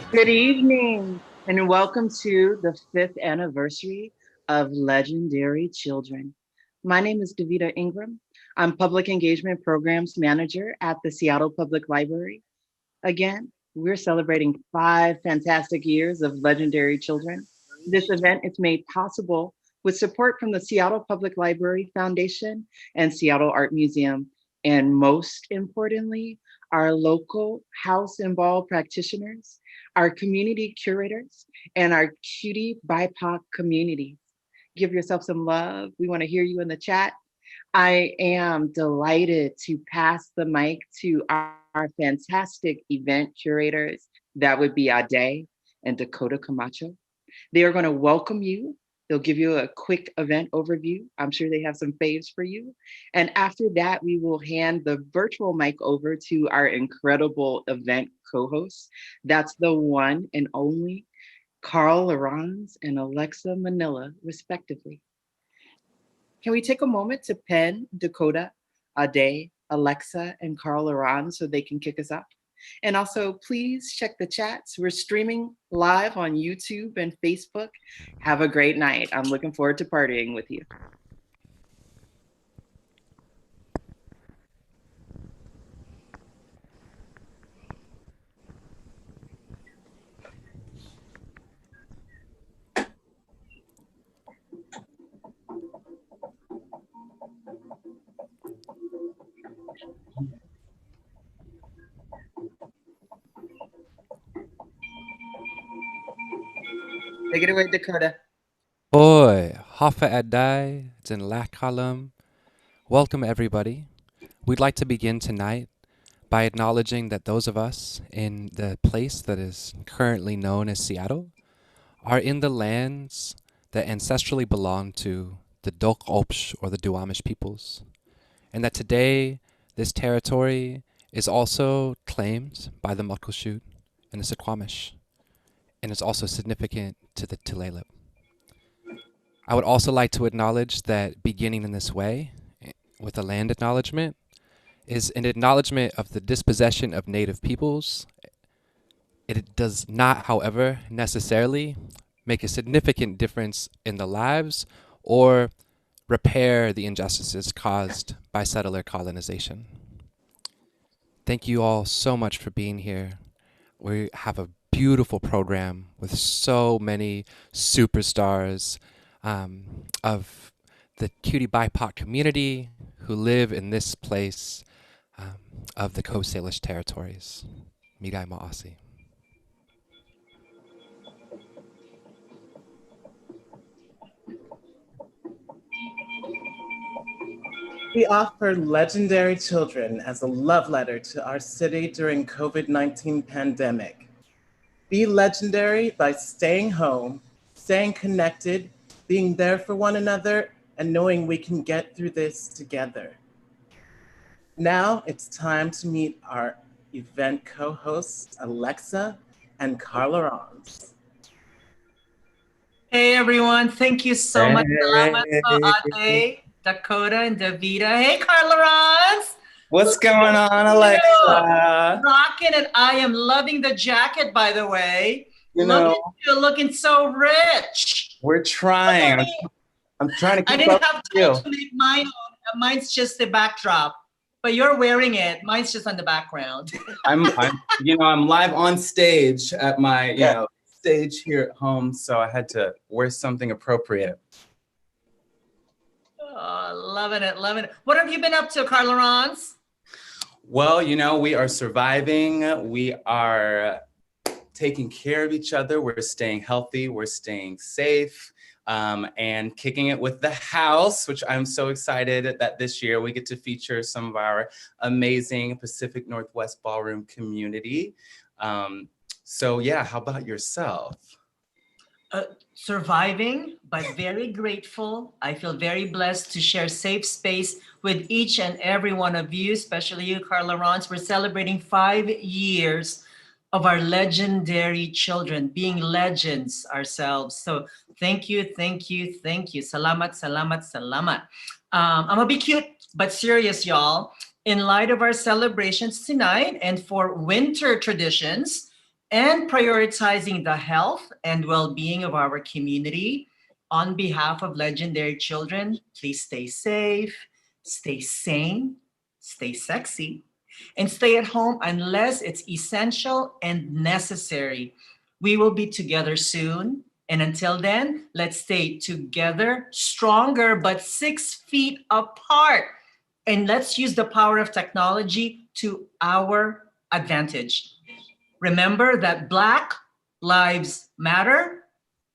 Good evening, and welcome to the 5th anniversary of Legendary Children. My name is Davita Ingram. I'm Public Engagement Programs Manager at the Seattle Public Library. Again, we're celebrating 5 fantastic years of Legendary Children. This event is made possible with support from the Seattle Public Library Foundation and Seattle Art Museum, and most importantly, our local house and ball practitioners, our community curators, and our cutie BIPOC communities. Give yourself some love. We want to hear you in the chat. I am delighted to pass the mic to our fantastic event curators. That would be Ade and Dakota Camacho. They are going to welcome you. They'll give you a quick event overview. I'm sure they have some faves for you. And after that, we will hand the virtual mic over to our incredible event co-hosts. That's the one and only Carl Laurens and Alexa Manila, respectively. Can we take a moment to pen Dakota, Ade, Alexa, and Carl Aran so they can kick us off? And also, please check the chats. We're streaming live on YouTube and Facebook. Have a great night. I'm looking forward to partying with you. Take it away, Dakota. Boy, Hafa Adai, Zinlak Kalam. Welcome, everybody. We'd like to begin tonight by acknowledging that those of us in the place that is currently known as Seattle are in the lands that ancestrally belong to the Dok Opsh or the Duwamish peoples, and that today this territory is also claimed by the Muckleshoot and the Suquamish, and it's also significant to the Tulalip. I would also like to acknowledge that beginning in this way, with a land acknowledgement, is an acknowledgement of the dispossession of Native peoples. It does not, however, necessarily make a significant difference in the lives or repair the injustices caused by settler colonization. Thank you all so much for being here. We have a beautiful program with so many superstars of the Cutie BIPOC community who live in this place of the Coast Salish territories. Migai Ma'asi. We offer Legendary Children as a love letter to our city during COVID-19 pandemic. Be legendary by staying home, staying connected, being there for one another, and knowing we can get through this together. Now it's time to meet our event co-hosts, Alexa and Carla Rons. Hey everyone, thank you so much. Salamat po, Ate, Dakota, and Davida. Hey Carla Rons. What's going on, Alexa? Rocking it. I am loving the jacket, by the way. Look at you looking so rich. We're trying. I'm trying to keep I didn't up have time to make mine. Mine's just the backdrop, but you're wearing it. Mine's just on the background. I'm live on stage at my, stage here at home, so I had to wear something appropriate. Oh, loving it, loving it. What have you been up to, Carla Rons? Well, we are surviving. We are taking care of each other. We're staying healthy. We're staying safe. And kicking it with the house, which I'm so excited that this year we get to feature some of our amazing Pacific Northwest ballroom community. So yeah, how about yourself? Surviving, but very grateful. I feel very blessed to share safe space with each and every one of you, especially you, Carla Rons. We're celebrating 5 years of our legendary children, being legends ourselves. So thank you, thank you, thank you. Salamat, salamat, salamat. I'm gonna be cute, but serious, y'all. In light of our celebrations tonight and for winter traditions, and prioritizing the health and well-being of our community. On behalf of Legendary Children, please stay safe, stay sane, stay sexy, and stay at home unless it's essential and necessary. We will be together soon. And until then, let's stay together, stronger, but 6 feet apart. And let's use the power of technology to our advantage. Remember that Black lives matter,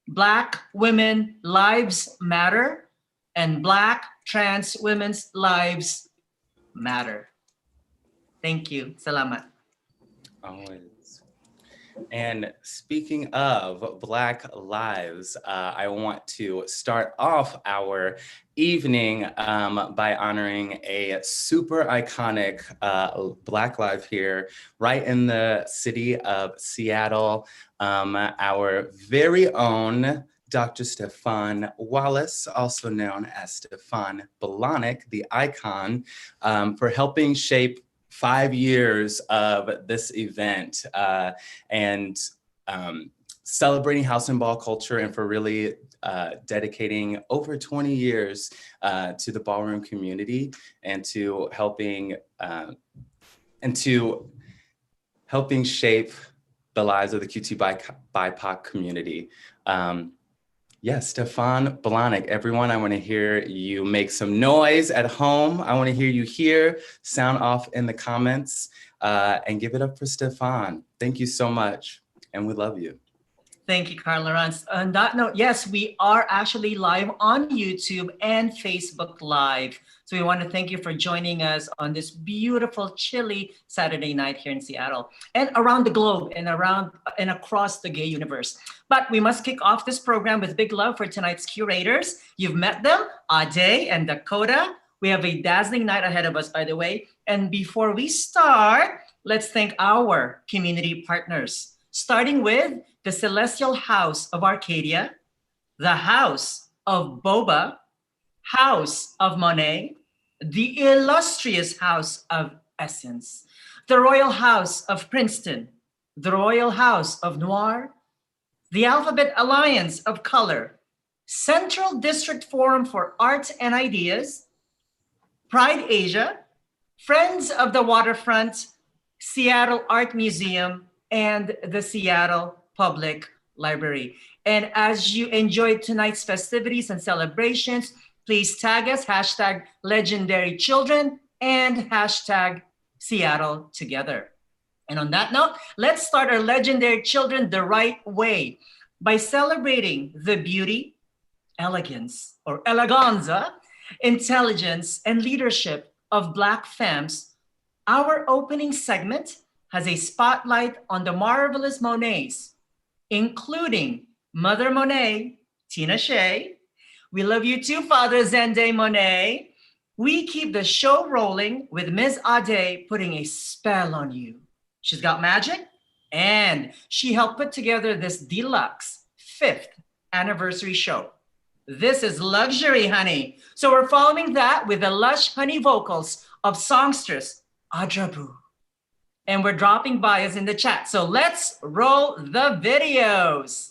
Black women lives matter, and Black trans women's lives matter. Thank you. Salamat. Always. And speaking of Black lives, I want to start off our evening by honoring a super iconic Black life here, right in the city of Seattle. Our very own Dr. Stefan Wallace, also known as Stefan Bolanek, the icon, for helping shape 5 years of this event and celebrating house and ball culture, and for really dedicating over 20 years to the ballroom community and to helping shape the lives of the QTBIPOC community. Yes, Stefan Bolanek, everyone, I want to hear you make some noise at home. I want to hear you here, sound off in the comments, and give it up for Stefan. Thank you so much, and we love you. Thank you, Carla Rance. On that note, yes, we are actually live on YouTube and Facebook Live. So we want to thank you for joining us on this beautiful, chilly Saturday night here in Seattle and around the globe and across the gay universe. But we must kick off this program with big love for tonight's curators. You've met them, Ade and Dakota. We have a dazzling night ahead of us, by the way. And before we start, let's thank our community partners, starting with the Celestial House of Arcadia, the House of Boba, House of Monet, the Illustrious House of Essence, the Royal House of Princeton, the Royal House of Noir, the Alphabet Alliance of Color, Central District Forum for Arts and Ideas, Pride Asia, Friends of the Waterfront, Seattle Art Museum, and the Seattle Public Library. And as you enjoy tonight's festivities and celebrations, please tag us, hashtag Legendary Children and hashtag Seattle Together. And on that note, let's start our Legendary Children the right way by celebrating the beauty, elegance, or eleganza, intelligence, and leadership of Black femmes. Our opening segment has a spotlight on the marvelous Monets, including Mother Monet, Tina Shea. We love you too, Father Zende Monet. We keep the show rolling with Ms. Ade putting a spell on you. She's got magic, and she helped put together this deluxe 5th anniversary show. This is luxury, honey. So we're following that with the lush honey vocals of songstress Adrabu. And we're dropping bios in the chat. So let's roll the videos.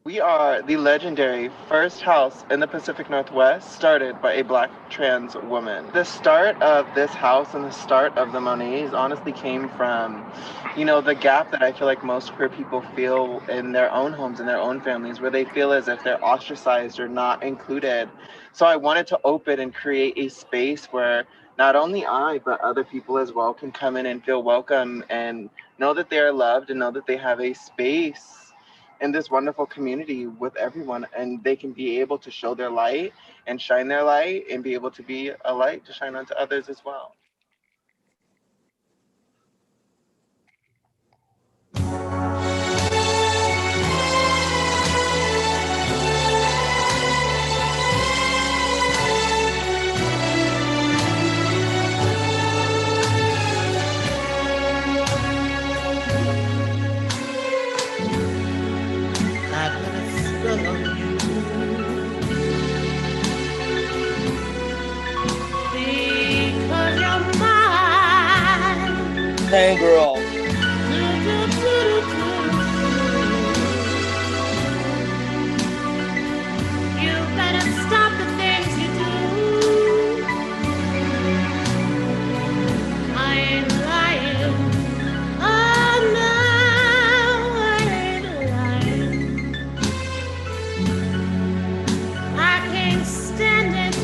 We are the legendary first house in the Pacific Northwest started by a Black trans woman. The start of this house and the start of the Monets honestly came from, the gap that I feel like most queer people feel in their own homes, in their own families, where they feel as if they're ostracized or not included. So I wanted to open and create a space where not only I, but other people as well can come in and feel welcome and know that they are loved and know that they have a space in this wonderful community with everyone, and they can be able to show their light and shine their light and be able to be a light to shine onto others as well. Dang girl. You better stop the things you do. I ain't lying. Oh no, I ain't lying. I can't stand it.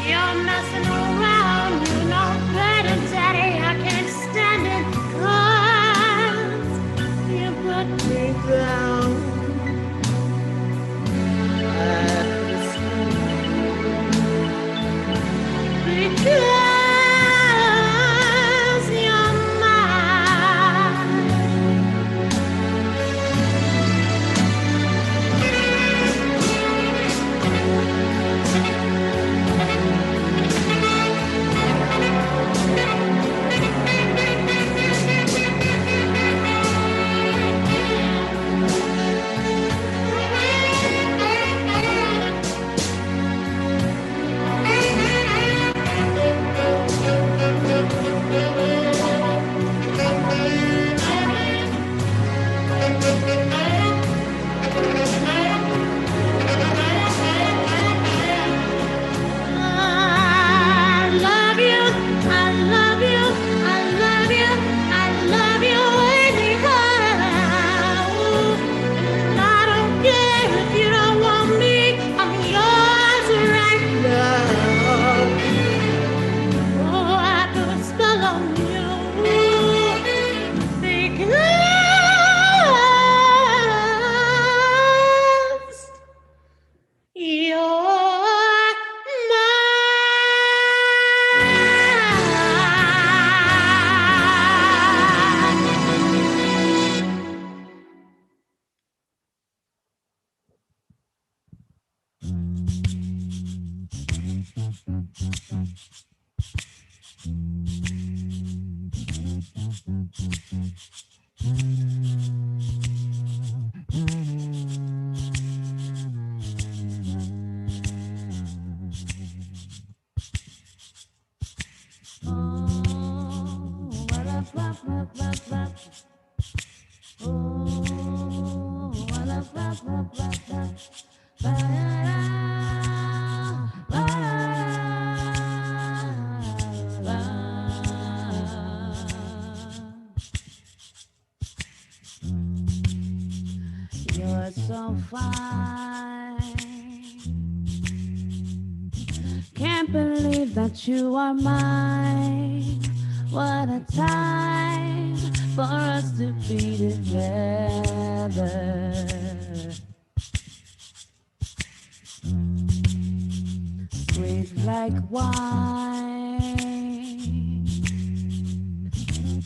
You're messing around. You know better, Daddy. I can't stand it. 'Cause you put me down. Because you're mine. You're so fine. Can't believe that you are mine. What a time for us to be together. Sweet like wine,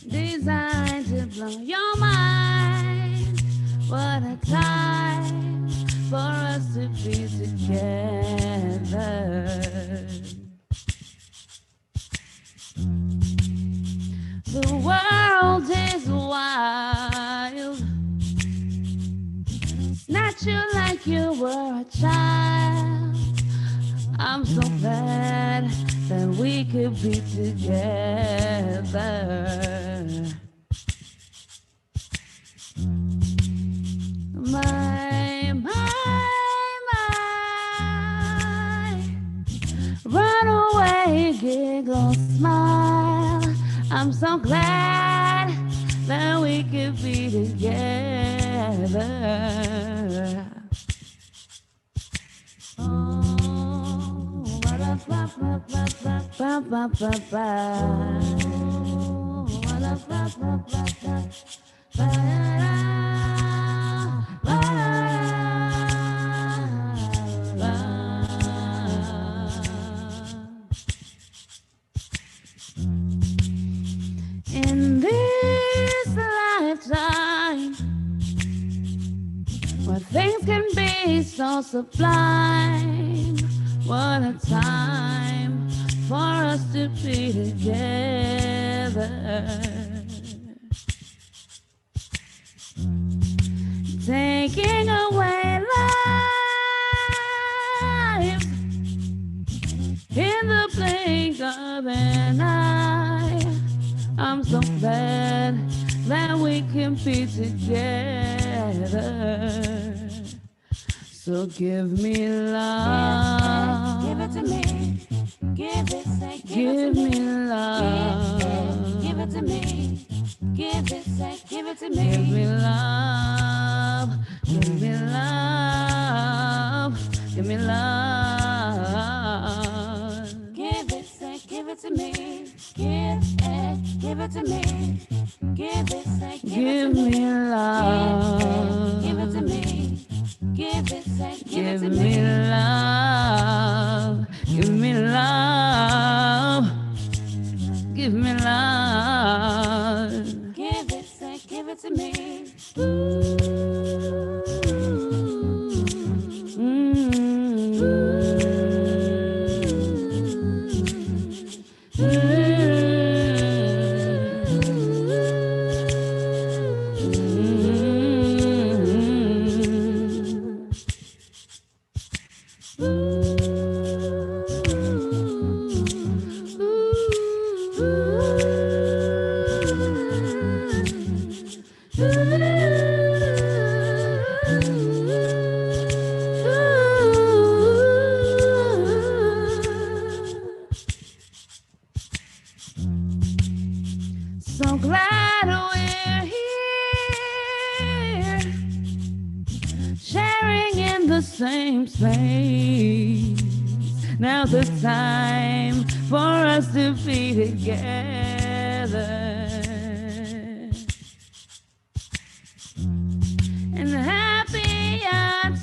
designed to blow your mind. What a time for us to be together. The world is wild. Snatch you like you were a child. I'm so glad that we could be together. My, run away, giggle, smile. I'm so glad that we could be together. Oh, in this lifetime, where things can be so sublime, what a time for us to be together. Taking away life in the blink of an eye. I'm so glad that we can be together. So give me love. Give it to me. Give it, say, Give me love. Give it to me. Give it, say, give it to me. Give me love. Give me love. Give me love. Give it, say, give it to me. Give it to me. Give it, say, Give me love. Give it to me. Give it, say, give it Give to me me. love. Give me love. Give me love. Give it, say, give it to me. So glad we're here, sharing in the same space. Now's the time for us to be together. And happier times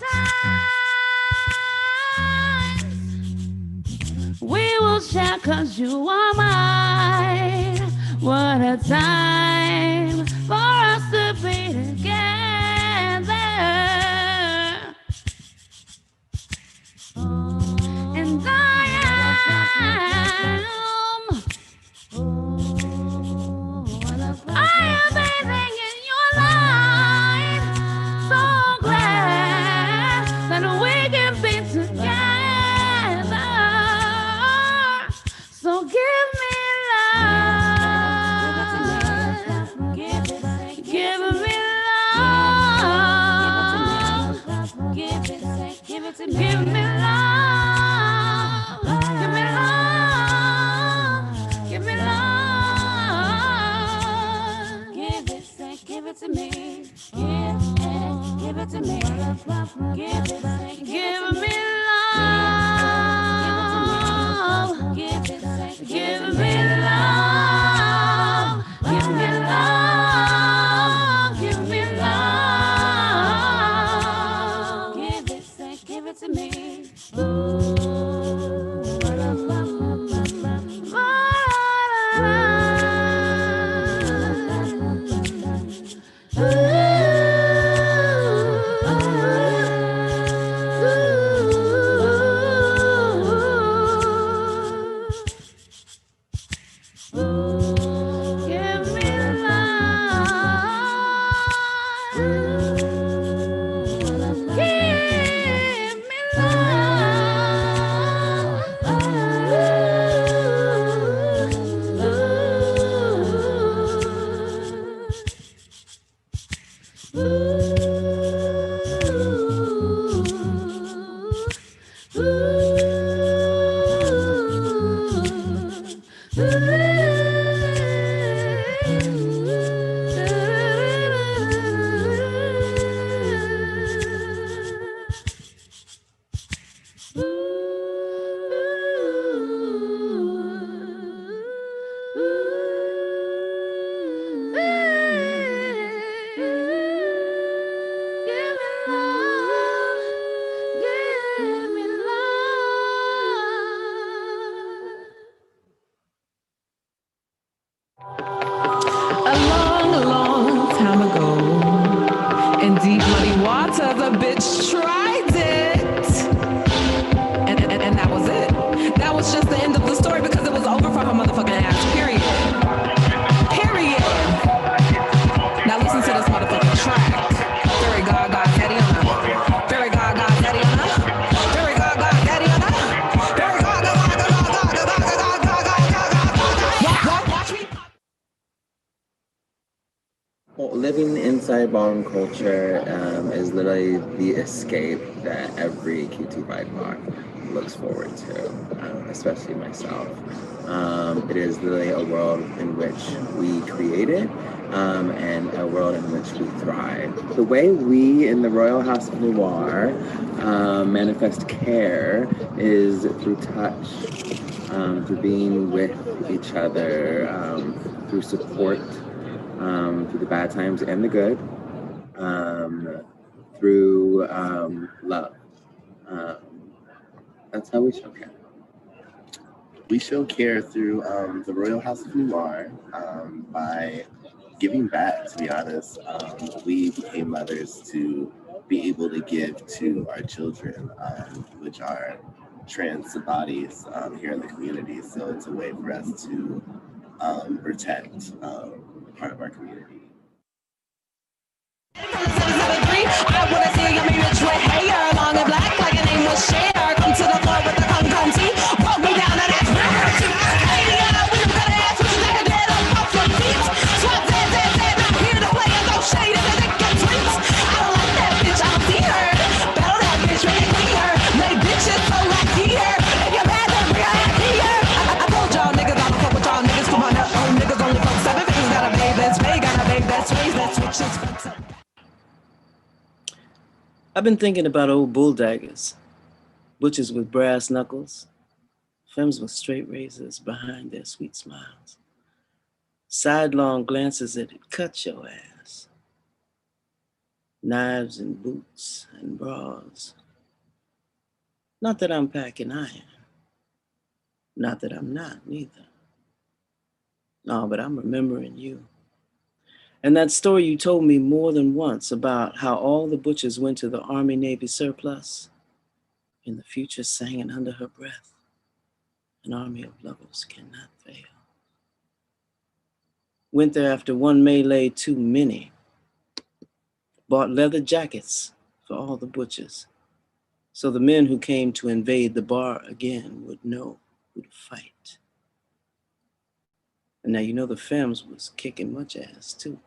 we will share 'cause you are mine. What a time for us to be together. And I am bathing in your light. So glad that we can be together. So give me love. Give me love. living inside ballroom culture is literally the escape that every QT BIPOC looks forward to, especially myself. It is literally a world in which we created and a world in which we thrive. The way we in the Royal House of Noir manifest care is through touch, through being with each other, through support, through the bad times and the good, through love. That's how we show care. We show care through the Royal House of Noir by giving back, to be honest. We became mothers to be able to give to our children, which are trans bodies here in the community. So it's a way for us to protect part of our community. I wanna see me rich with hair, long and black like a name was Cher. Come to the floor with the concrete, walk me down to that Arcadia. We don't gotta ask what you like a dead off your feet. Swap that, not here to play and throw shade in the dick and tweets. I don't like that bitch, I don't see her. Battle that bitch, make me her. Make bitches so like here. If you're bad, then bring her out here. I told y'all niggas, I don't fuck with y'all niggas. Come on up, niggas only fuck 7 figures. Got a babe that's vague, got a babe that's ways, that switches. I've been thinking about old bull daggers, butchers with brass knuckles, femmes with straight razors behind their sweet smiles, sidelong glances that cut your ass, knives and boots and bras. Not that I'm packing iron, not that I'm not neither. No, but I'm remembering you. And that story you told me more than once about how all the butchers went to the Army-Navy surplus, in the future singing under her breath, an army of lovers cannot fail. Went there after one melee too many, bought leather jackets for all the butchers, so the men who came to invade the bar again would know who to fight. And now you know the femmes was kicking much ass too.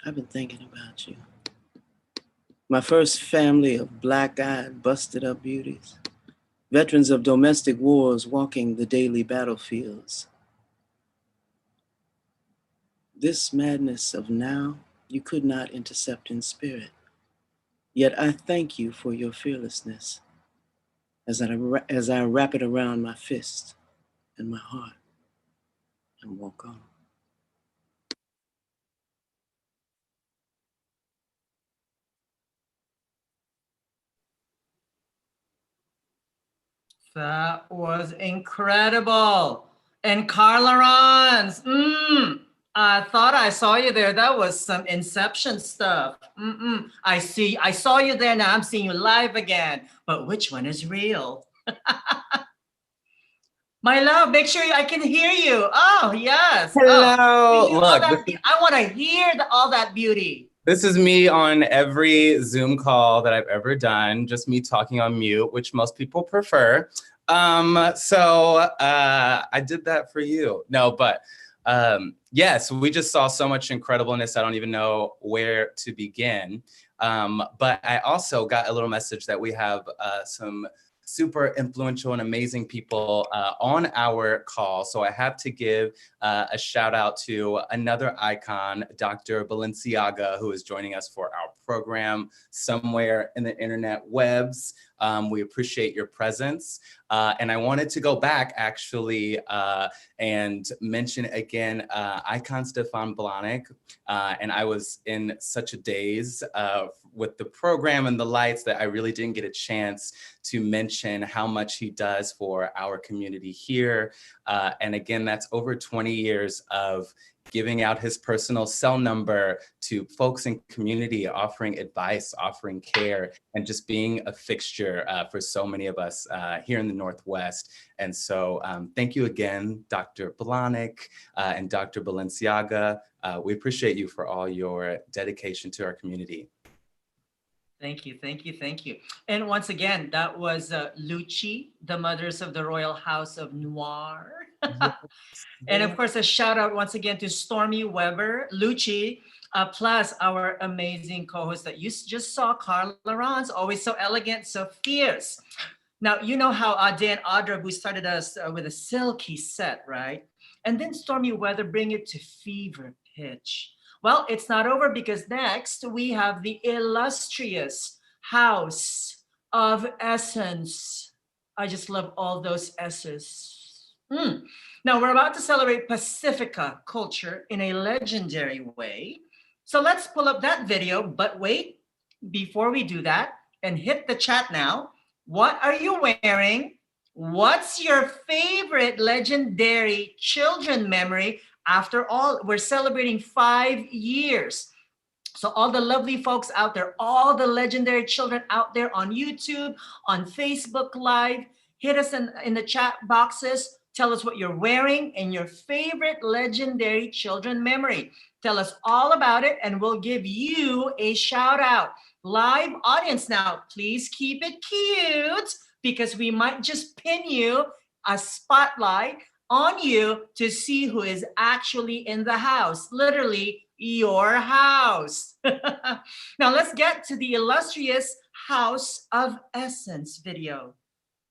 I've been thinking about you. My first family of black-eyed, busted-up beauties, veterans of domestic wars walking the daily battlefields. This madness of now, you could not intercept in spirit. Yet I thank you for your fearlessness as I wrap it around my fist and my heart and walk on. That was incredible. And Carla Rons, I thought I saw you there. That was some Inception stuff. I saw you there. Now I'm seeing you live again. But which one is real? My love, make sure I can hear you. Oh, yes. Hello. Oh, Look, I want to hear all that beauty. This is me on every Zoom call that I've ever done, just me talking on mute, which most people prefer. So I did that for you. No, but yes, we just saw so much incredibleness. I don't even know where to begin. But I also got a little message that we have some super influential and amazing people on our call. So I have to give a shout out to another icon, Dr. Balenciaga, who is joining us for our program somewhere in the internet webs. We appreciate your presence. And I wanted to go back actually and mention again, icon Stefan Blahnik. And I was in such a daze with the program and the lights that I really didn't get a chance to mention how much he does for our community here. And again, that's over 20 years of giving out his personal cell number to folks in community, offering advice, offering care, and just being a fixture for so many of us here in the Northwest. And so thank you again, Dr. Blahnik and Dr. Balenciaga. We appreciate you for all your dedication to our community. Thank you, thank you, thank you. And once again, that was Lucci, the Mothers of the Royal House of Noir. And of course, a shout out once again to Stormy Weber, Lucci, plus our amazing co-host that you just saw, Carla Rons, always so elegant, so fierce. Now, you know how Ade and Audra, who started us with a silky set, right? And then Stormy Weather bring it to fever pitch. Well, it's not over because next we have the illustrious House of Essence. I just love all those S's. Now, we're about to celebrate Pacifica culture in a legendary way. So let's pull up that video. But wait, before we do that, and hit the chat now. What are you wearing? What's your favorite legendary children memory? After all, we're celebrating 5 years. So all the lovely folks out there, all the legendary children out there on YouTube, on Facebook Live, hit us in the chat boxes. Tell us what you're wearing and your favorite legendary children memory. Tell us all about it and we'll give you a shout out. Live audience now, please keep it cute because we might just pin you a spotlight on you to see who is actually in the house, literally your house. Now let's get to the illustrious House of Essence video.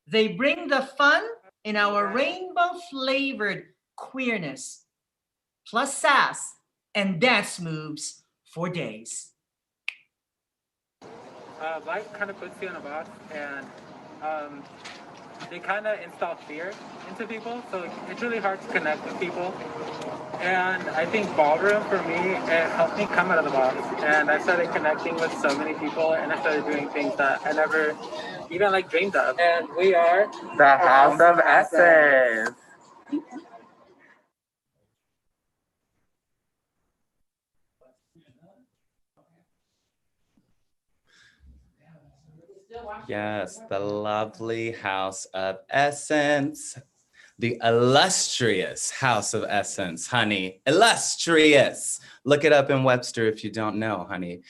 They bring the fun in our rainbow flavored queerness, plus sass and dance moves for days. Life kind of puts you in a box, and they kind of install fear into people, so it's really hard to connect with people. And I think ballroom for me, it helped me come out of the box, and I started connecting with so many people, and I started doing things that I never even like dreamed of. And we are The House of Essence. Yes, the lovely House of Essence. The illustrious House of Essence, honey. Illustrious. Look it up in Webster if you don't know, honey.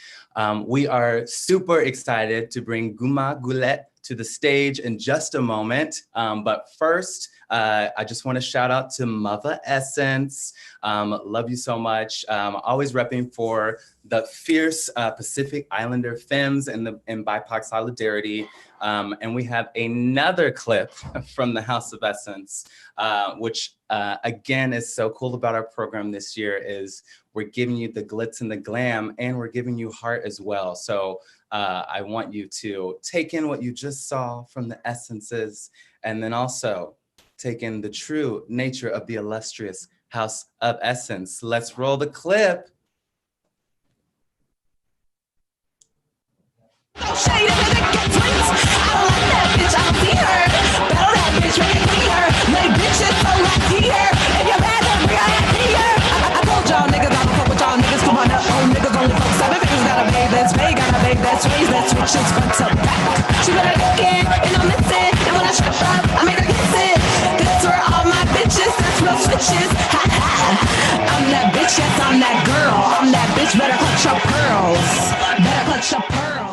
We are super excited to bring Guma Goulet to the stage in just a moment. But first, I just want to shout out to Mother Essence. Love you so much. Always repping for the fierce Pacific Islander femmes and BIPOC solidarity. And we have another clip from the House of Essence, which again is so cool about our program this year is we're giving you the glitz and the glam, and we're giving you heart as well. So I want you to take in what you just saw from the essences, and then also take in the true nature of the illustrious House of Essence. Let's roll the clip. Shade of it, get twins. I don't like that bitch, I don't see her. Battle that bitch, make it clear. Make bitches so like here. If you're bad, then bring her ass here. I told y'all niggas, I don't fuck with y'all niggas. Come on up, old niggas only fuck 7 figures. Got a babe that's vague, got a babe that's raised, that switch is front to back. She better look in, and I'm missing. And when I strip up, I make her kiss it. This for all my bitches, that's real switches. Ha ha. I'm that bitch, yes, I'm that girl. I'm that bitch, better clutch your pearls. Better clutch your pearls.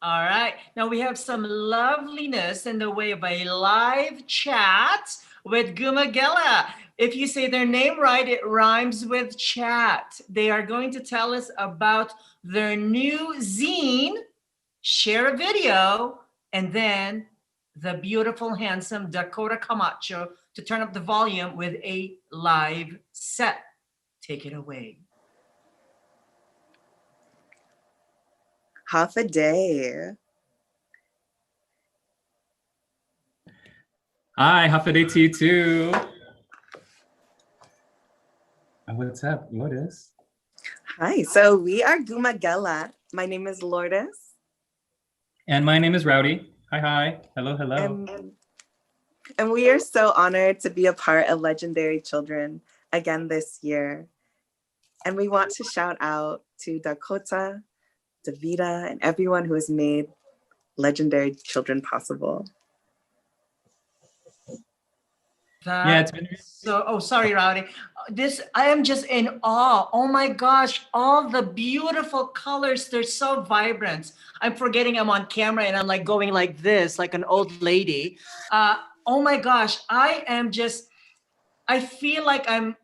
All right. Now we have some loveliness in the way of a live chat with Gumagella. If you say their name right, it rhymes with chat. They are going to tell us about their new zine, share a video, and then the beautiful, handsome Dakota Camacho to turn up the volume with a live set. Take it away. Half a day. Hi, half a day to you too. What's up? Lourdes? Hi, so we are Gumagella. My name is Lourdes. And my name is Rowdy. Hi, hi. Hello, hello. And we are so honored to be a part of Legendary Children again this year. And we want to shout out to Dakota, Davida, and everyone who has made Legendary Children possible. Yeah, it's been sorry, Rowdy. I am just in awe. Oh my gosh, all the beautiful colors. They're so vibrant. I'm forgetting I'm on camera and I'm like going like this, like an old lady. Oh my gosh, I feel like I'm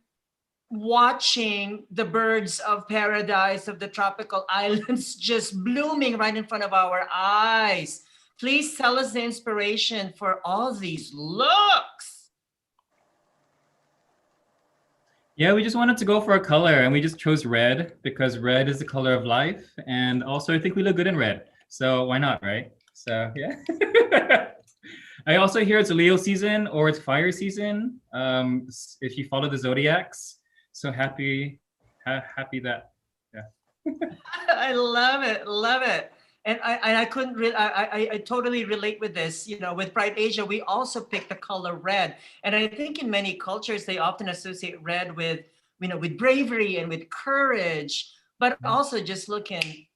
watching the birds of paradise of the tropical islands just blooming right in front of our eyes. Please tell us the inspiration for all these looks. Yeah, we just wanted to go for a color and we just chose red because red is the color of life. And also I think we look good in red. So why not, right? So yeah. I also hear it's Leo season or it's fire season. If you follow the zodiacs. So happy that, yeah. I love it, love it. And I couldn't really, I totally relate with this. You know, with Pride Asia, we also picked the color red. And I think in many cultures, they often associate red with, you know, with bravery and with courage, but also just looking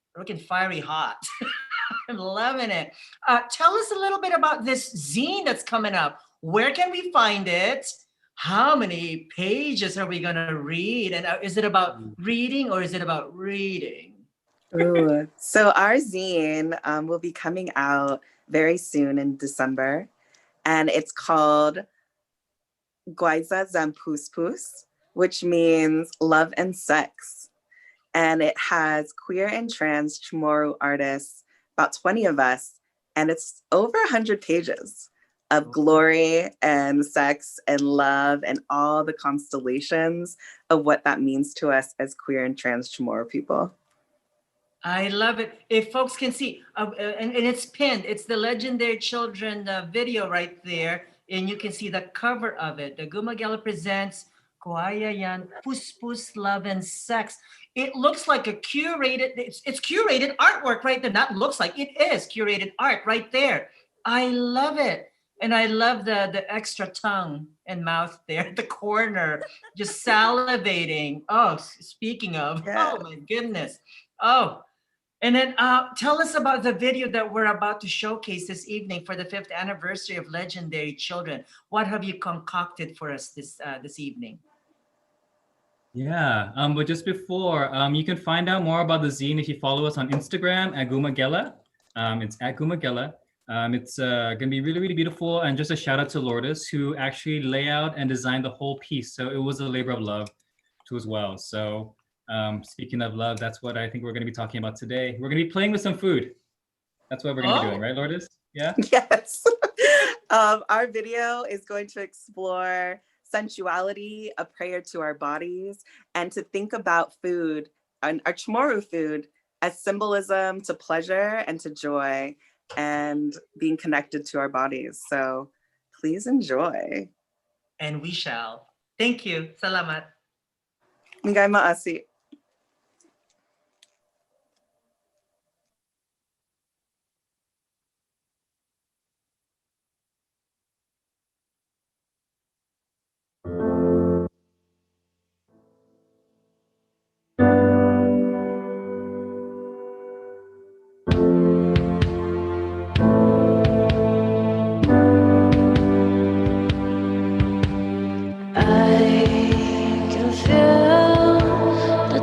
fiery hot. I'm loving it. Tell us a little bit about this zine that's coming up. Where can we find it? How many pages are we gonna read? And is it about reading or is it about reading? Ooh. So our zine will be coming out very soon in December, and it's called Guaiza Zampuspus, which means love and sex. And it has queer and trans Chamorro artists, about 20 of us, and it's over 100 pages of glory and sex and love and all the constellations of what that means to us as queer and trans Chamorro people. I love it. If folks can see, and it's pinned, it's the Legendary Children video right there, and you can see the cover of it. The Gumagela presents Kuaya Yan Puspus Love and Sex. It looks like a curated, it's curated artwork right there. That looks like it is curated art right there. I love it. And I love the extra tongue and mouth there at the corner, just salivating. Oh, speaking of, oh my goodness. Oh, and then tell us about the video that we're about to showcase this evening for the 5th anniversary of Legendary Children. What have you concocted for us this evening? Yeah, but just before, you can find out more about the zine if you follow us on Instagram at Gumagela. It's at Gumagela. It's gonna be really, really beautiful. And just a shout out to Lourdes, who actually laid out and designed the whole piece. So it was a labor of love too as well. So speaking of love, that's what I think we're gonna be talking about today. We're gonna be playing with some food. That's what we're gonna be doing, right, Lourdes? Yeah? Yes. Our video is going to explore sensuality, a prayer to our bodies, and to think about food, and our Chamorro food, as symbolism to pleasure and to joy and being connected to our bodies. So please enjoy. And we shall. Thank you. Salamat. Mingay maasi. I can feel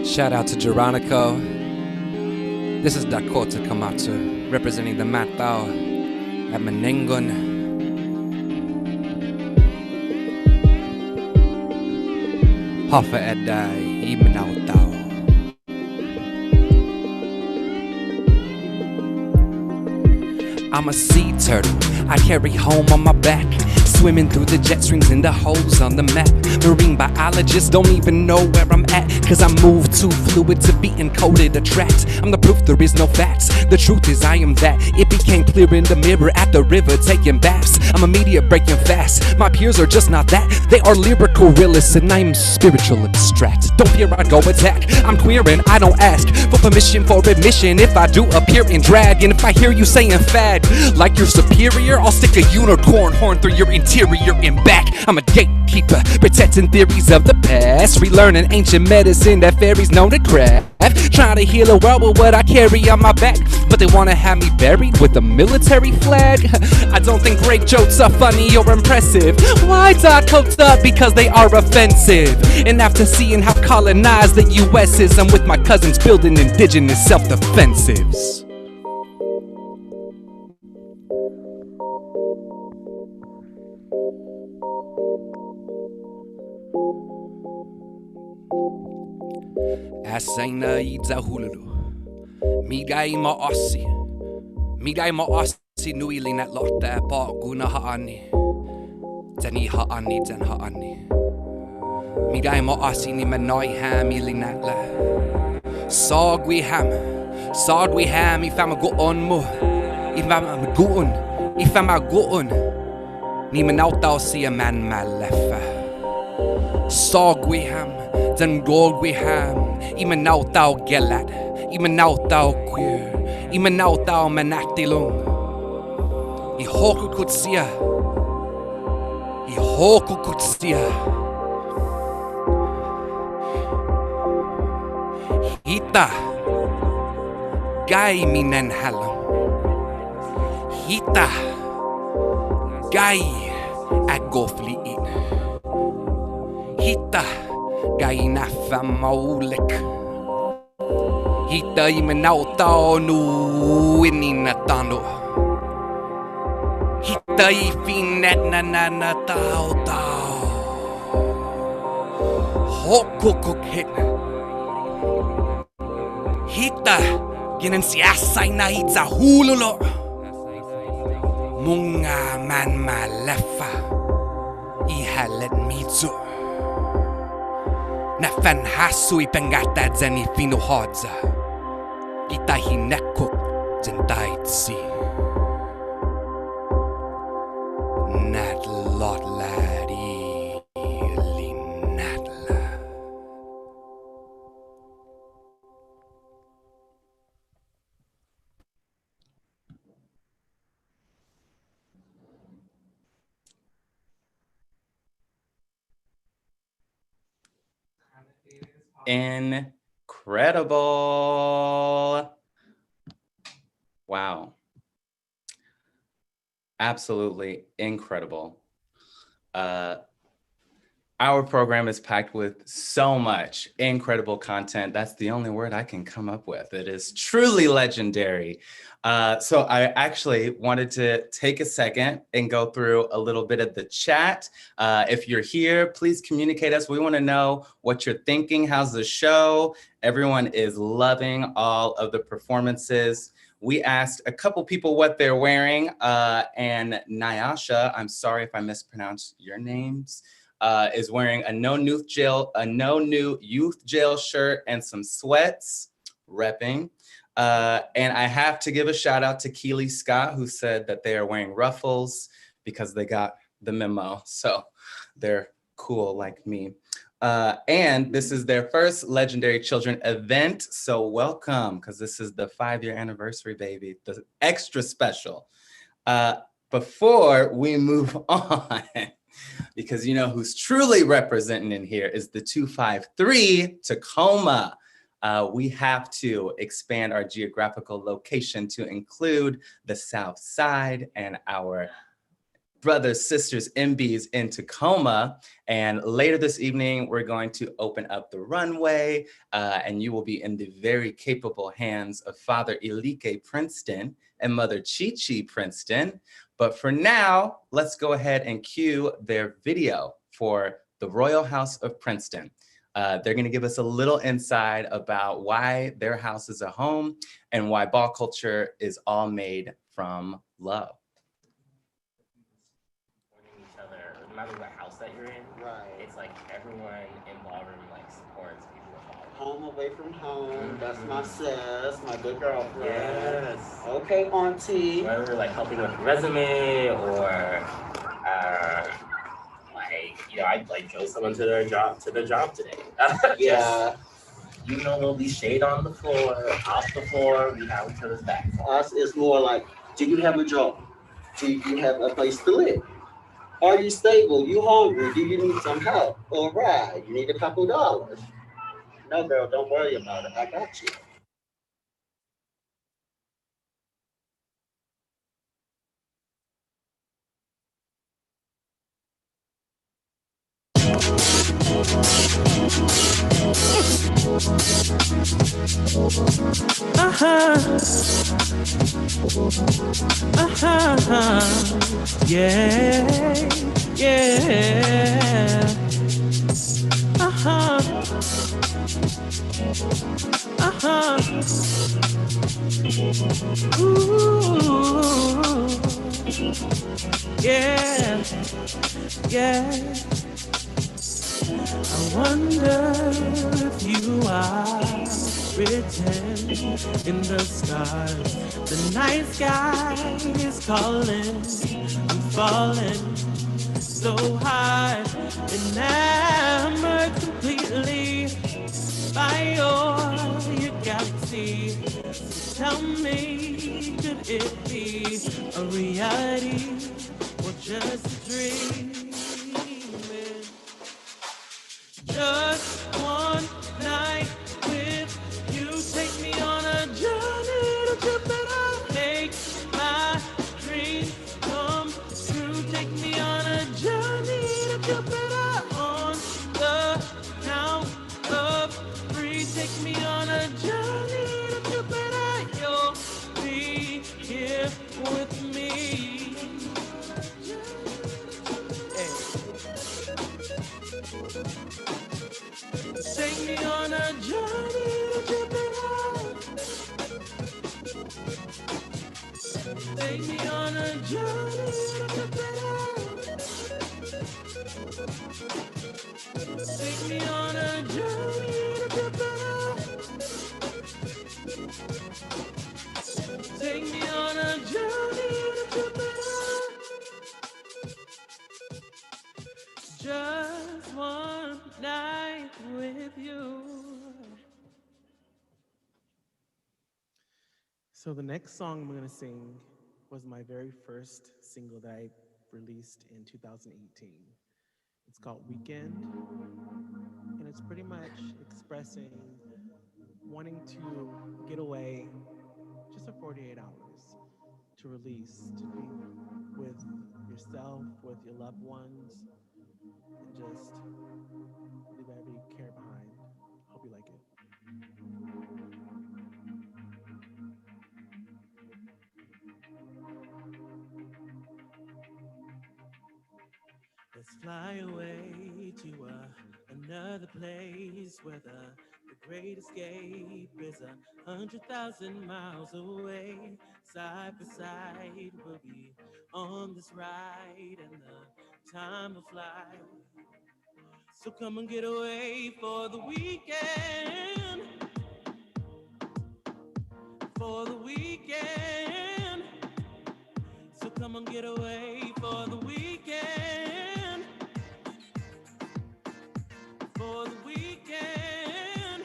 Shout out to Geronica. This is Dakota Kamatsu, representing the Matao at Menengun. Hafa Edai Imenautao. I'm a sea turtle, I carry home on my back, swimming through the jet streams in the holes on the map. Marine biologists don't even know where I'm at, cause I move too fluid to be encoded or tracked. I'm the proof there is no facts, the truth is I am that. It became clear in the mirror at the river taking baths. I'm a media breaking fast, my peers are just not that. They are lyrical realists and I'm spiritual abstract. Don't fear I go attack, I'm queer and I don't ask for permission for admission if I do appear in drag. And if I hear you saying fad like you're superior, I'll stick a unicorn horn through your interior and back. I'm a gatekeeper, protecting theories of the past, relearning ancient medicine that fairies know to craft. Trying to heal a world with what I carry on my back, but they wanna have me buried with a military flag. I don't think great jokes are funny or impressive. Why Dakota? Because they are offensive. And after seeing how colonized the US is, I'm with my cousins building indigenous self-defensives. Asaina idza hululu. Migai ma ossi. Migai ma ossi nuili nat lotta pa guna haani. Tani haani ten haani. Migai ma ossi ni manoi ham ili natla. Sagwi ham ifam go on mo. Ifam go on. Ni manauta si a man malefa. Sagwi ham. Den gold we ham, imenaut thou gelat, imenaut thou queer, imenaut thou manactilum. I hoku kutsia, Hita, gai minen halam. Hita, gai agofli in. Hita. Gaina famaulik. Hita imenautao nu ininatano. Hita ifinet na tao tao. Hokukuk hit. Hita ginen siasay na hitsa hululo. Munga man malefa. Ihalet mitsu. Na fanhasu ipangata zani finuhodza. Kita hinekuk zentaitsi. Nat lot ladi linatla. Incredible. Wow. absolutely incredible. Our program is packed with so much incredible content. That's the only word I can come up with. It is truly legendary. So I actually wanted to take a second and go through a little bit of the chat. If you're here, please communicate us. We want to know what you're thinking. How's the show? Everyone is loving all of the performances. We asked a couple people what they're wearing, and Nyasha, I'm sorry if I mispronounced your names, is wearing a no new youth jail shirt and some sweats, repping. And I have to give a shout out to Keely Scott, who said that they are wearing ruffles because they got the memo. So they're cool like me. And this is their first Legendary Children event. So welcome, because this is the 5-year anniversary, baby, the extra special. Before we move on, because you know who's truly representing in here is the 253 Tacoma. We have to expand our geographical location to include the South Side and our brothers, sisters, MBs in Tacoma. And later this evening, we're going to open up the runway, and you will be in the very capable hands of Father Ilike Princeton and Mother Chi Chi Princeton. But for now, let's go ahead and cue their video for the Royal House of Princeton. They're going to give us a little insight about why their house is a home and why ball culture is all made from love. No matter what house that you're in, right? It's like everyone in ballroom like supports people in ballroom. Home away from home. That's my sis, my good girlfriend. Yes. Okay, auntie. Whether like helping with a resume or like I like drove someone to the job today. Yeah. You know, there'll be shade on the floor, off the floor. We have each other's backs. Us is more like, do you have a job? Do you have a place to live? Are you stable? You hungry? Do you need some help? All right, you need a couple dollars. No, girl, don't worry about it. I got you. Yeah, yeah. Ooh, yeah, yeah. I wonder if you are written in the stars. The night sky is calling and falling so hard, enamored completely by your galaxy. So tell me, could it be a reality or just a dream? Just one night with you, take me on a journey to Jupiter, make my dreams come true. Take me on a journey to Jupiter, on the count of 3. Take me on a journey to Jupiter, you'll be here with me. Take me on a journey to Jupiter. Take me on a journey to Jupiter. Take me on a journey to Jupiter. Take me on a journey to Jupiter. Just one night with you. So the next song I'm going to sing was my very first single that I released in 2018. It's called Weekend, and it's pretty much expressing wanting to get away just for 48 hours to release, to be with yourself, with your loved ones, and just leave whatever you care behind. Hope you like it. Let's fly away to another place where the great escape is 100,000 miles away. Side by side, we'll be on this ride, and the time will fly. So come and get away for the weekend. For the weekend. So come and get away for the weekend. For the weekend.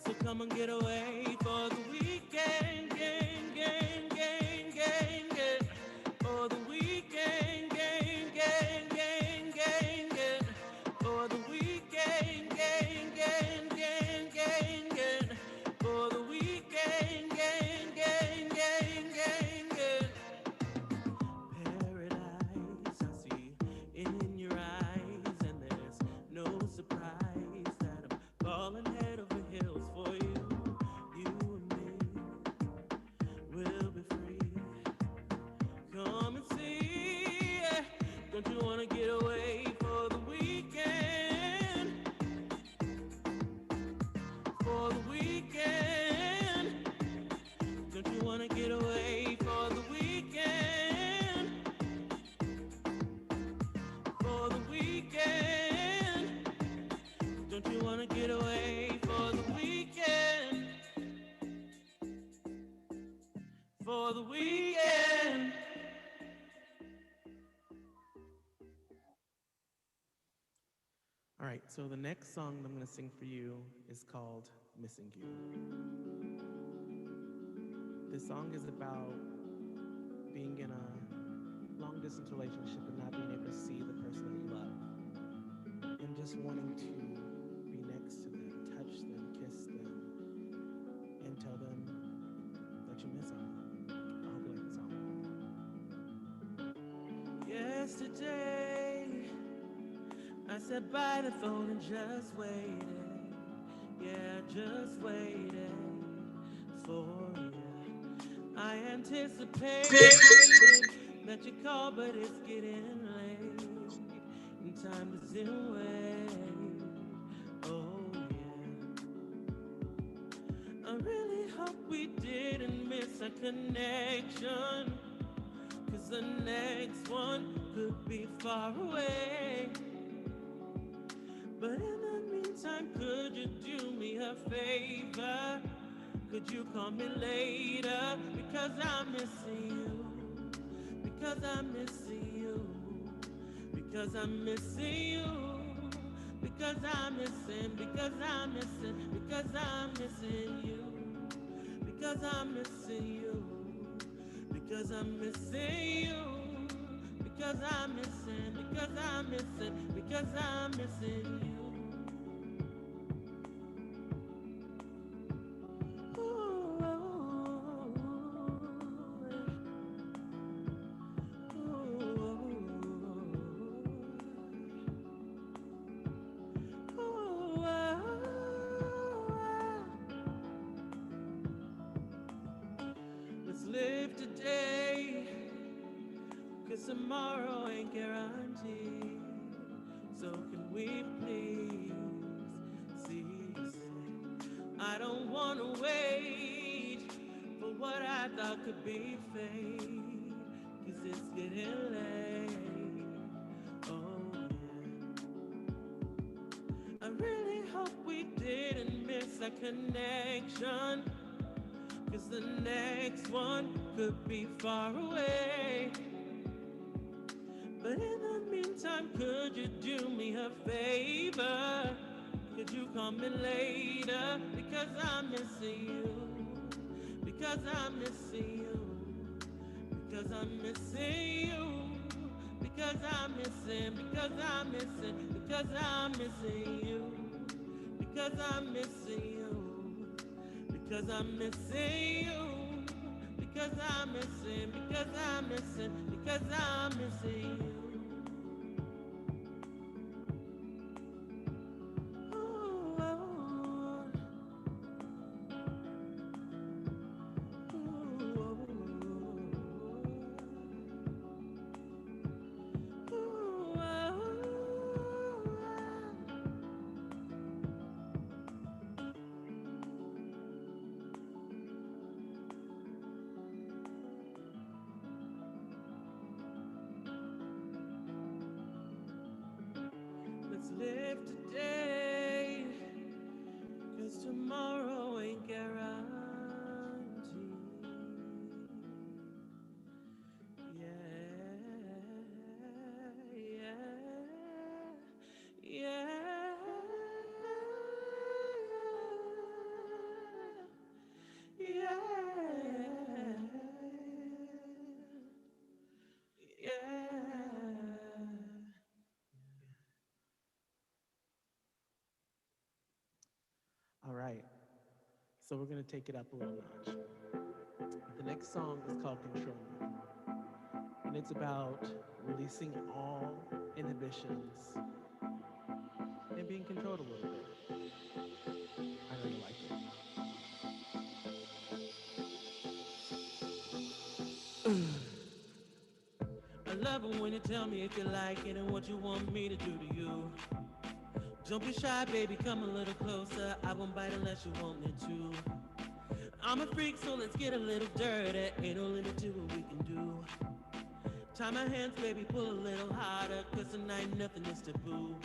So come and get away for the weekend. Gang, gang, gang, gang, gang. For the weekend. Gang, gang, gang, gang, gang. For the weekend. Gang, gang, gang, gang, gang. For the weekend. Gang, gang, gang, gang, gang. Paradise I see in your eyes, and there's no surprise that I'm falling head over heels for you. You and me will be free. Come and see. Don't you wanna get away for the weekend? For the weekend. Don't you wanna get away for the weekend? For the weekend. Don't you wanna get away for the weekend? For the weekend. All right, so the next song I'm gonna sing for you is called Missing You. This song is about being in a long distance relationship and not being able to see the person that you love, and just wanting to be next to them, touch them, kiss them, and tell them that you miss them. I hope you like the song. Yesterday, I sat by the phone and just waited. Yeah, just waited for you. I anticipated that you call, but it's getting late, and time doesn't wait. Oh yeah. I really hope we didn't miss a connection, 'cause the next one could be far away. But in the meantime, could you do me a favor? Could you call me later? Because I'm missing you. Because I'm missing you. Because I'm missing you. Because I'm missing. Because I'm missing. Because I'm missing you. Because I'm missing you. Because I'm missing you. Because I'm missing. Because I'm missing. Because I'm missing you. Let's live today, 'cause tomorrow ain't guaranteed. So can we please see? I don't wanna wait for what I thought could be fate, 'cause it's getting late. Oh yeah. I really hope we didn't miss a connection, 'cause the next one could be far away. But in the meantime, could you do me a favor? Could you call me later? Because I'm missing you. Because I'm missing you. Because I'm missing you. Because I'm missing. Because I'm missing. Because I'm missing you. Because I'm missing you. Because I'm missing you. because I'm missing, because I'm missing, because I'm missing you. Ooh, oh, ooh, oh, ooh, oh. Let's live today, 'cause tomorrow ain't guaranteed. Yeah. All right. So we're going to take it up a little notch. The next song is called Control Me. And it's about releasing all inhibitions and being controlled a little bit. I know you like it. I love it when you tell me if you like it and what you want me to do to you. Don't be shy, baby, come a little closer. I won't bite unless you want me to. I'm a freak, so let's get a little dirty. Ain't no limit to what we can do. Tie my hands, baby, pull a little harder, 'cause tonight nothing is taboo.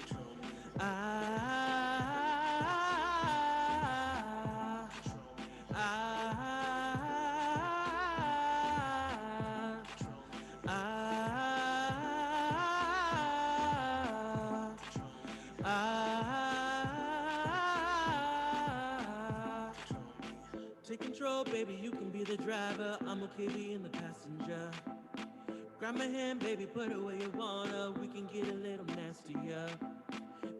Take control, baby, you can be the driver. I'm okay being the passenger. Grab my hand, baby, put it where you wanna. We can get a little nastier.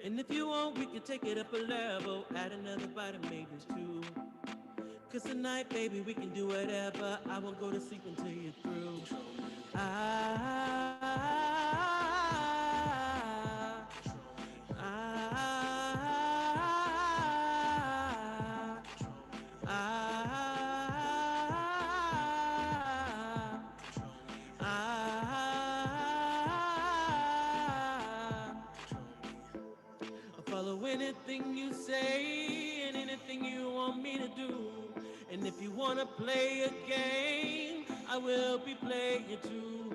And if you want, we can take it up a level. Add another bite and maybe two. 'Cause tonight, baby, we can do whatever. I won't go to sleep until you're through. Follow anything you say and anything you want me to do. And if you wanna play a game, I will be playing it too.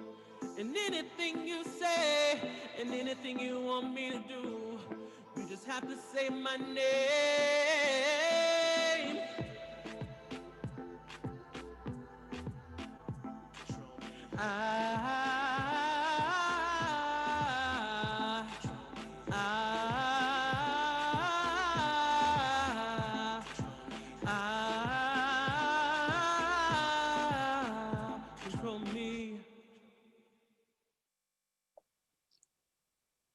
And anything you say and anything you want me to do, you just have to say my name. Control me.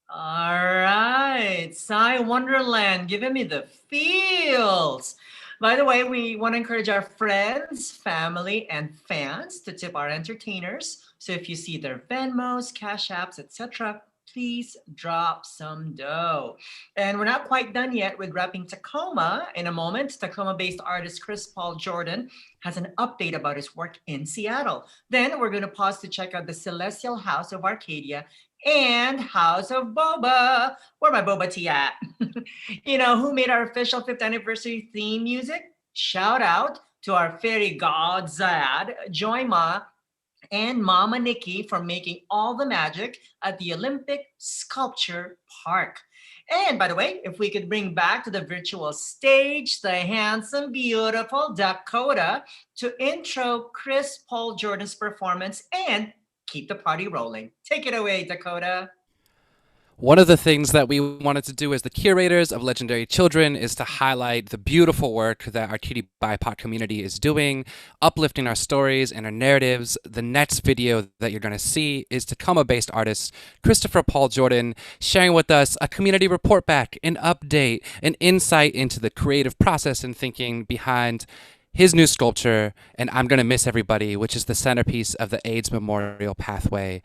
All right, Psy Wonderland, giving me the feels. By the way, we want to encourage our friends, family, and fans to tip our entertainers. So if you see their Venmos, Cash Apps, etc., please drop some dough. And we're not quite done yet with wrapping Tacoma. In a moment, Tacoma-based artist Chris Paul Jordan has an update about his work in Seattle. Then we're going to pause to check out the Celestial House of Arcadia and House of Boba. Where my Boba tea at? You know who made our official 5th anniversary theme music? Shout out to our fairy god Zad, Joyma, and Mama Nikki for making all the magic at the Olympic Sculpture Park. And by the way, if we could bring back to the virtual stage the handsome, beautiful Dakota to intro Chris Paul Jordan's performance and keep the party rolling. Take it away, Dakota. One of the things that we wanted to do as the curators of Legendary Children is to highlight the beautiful work that our QTBIPOC community is doing, uplifting our stories and our narratives. The next video that you're going to see is Tacoma-based artist Christopher Paul Jordan sharing with us a community report back, an update, an insight into the creative process and thinking behind his new sculpture, and I'm Gonna Miss Everybody, which is the centerpiece of the AIDS Memorial Pathway.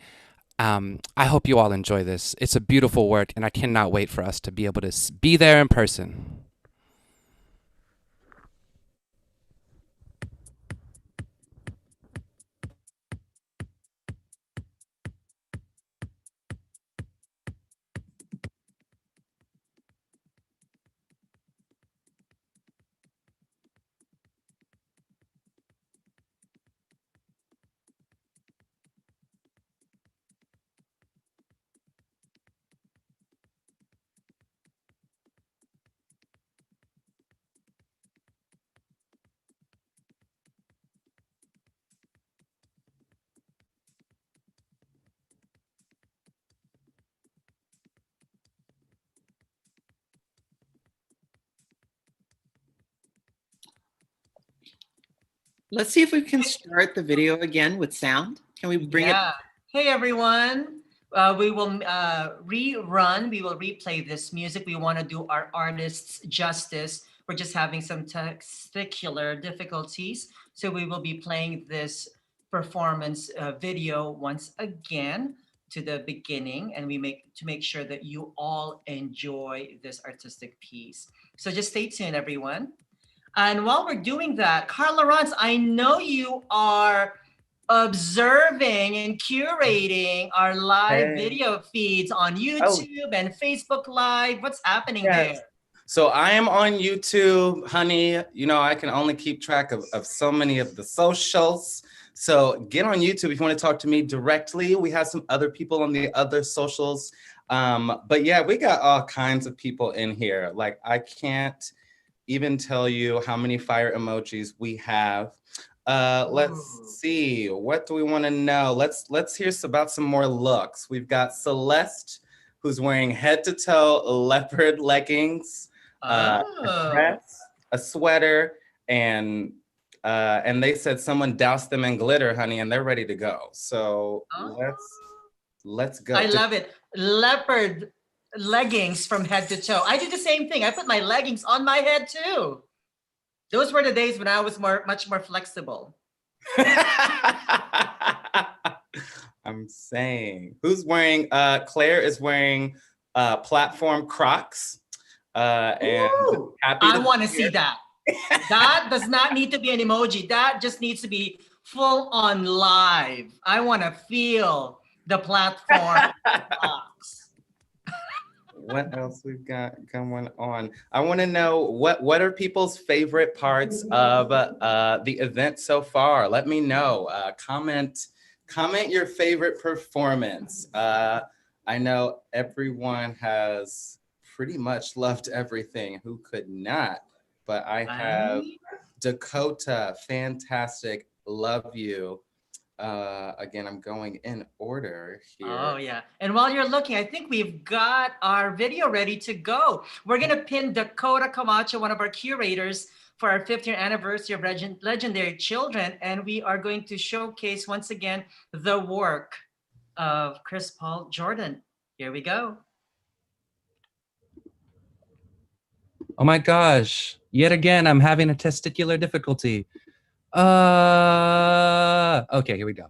I hope you all enjoy this. It's a beautiful work, and I cannot wait for us to be able to be there in person. Let's see if we can start the video again with sound. Can we bring it? Hey, everyone. We will rerun, we will replay this music. We want to do our artists justice. We're just having some testicular difficulties. So we will be playing this performance video once again to the beginning, and we make sure that you all enjoy this artistic piece. So just stay tuned, everyone. And while we're doing that, Carla Rons, I know you are observing and curating our live video feeds on YouTube and Facebook Live. What's happening there? So I am on YouTube, honey. You know, I can only keep track of so many of the socials. So get on YouTube if you want to talk to me directly. We have some other people on the other socials. But yeah, we got all kinds of people in here. Like, I can't even tell you how many fire emojis we have. Let's see, what do we want to know? Let's hear about some more looks. We've got Celeste, who's wearing head to toe leopard leggings, a dress, a sweater, and they said someone doused them in glitter, honey, and they're ready to go. So let's go. I love it. Leopard leggings from head to toe. I do the same thing. I put my leggings on my head too. Those were the days when I was much more flexible. I'm saying, who's wearing, Claire is wearing platform Crocs. And I want to see that. That does not need to be an emoji. That just needs to be full on live. I want to feel the platform Crocs. What else we've got going on? I want to know what are people's favorite parts of the event so far? Let me know. Comment your favorite performance. I know everyone has pretty much loved everything. Who could not? But I have Dakota, fantastic, love you. Again, I'm going in order here. Oh yeah, and while you're looking, I think we've got our video ready to go. We're gonna pin Dakota Camacho, one of our curators, for our 5th year anniversary of Legendary Children, and we are going to showcase once again the work of Chris Paul Jordan. Here we go. Oh my gosh, yet again, I'm having a testicular difficulty. Okay, here we go.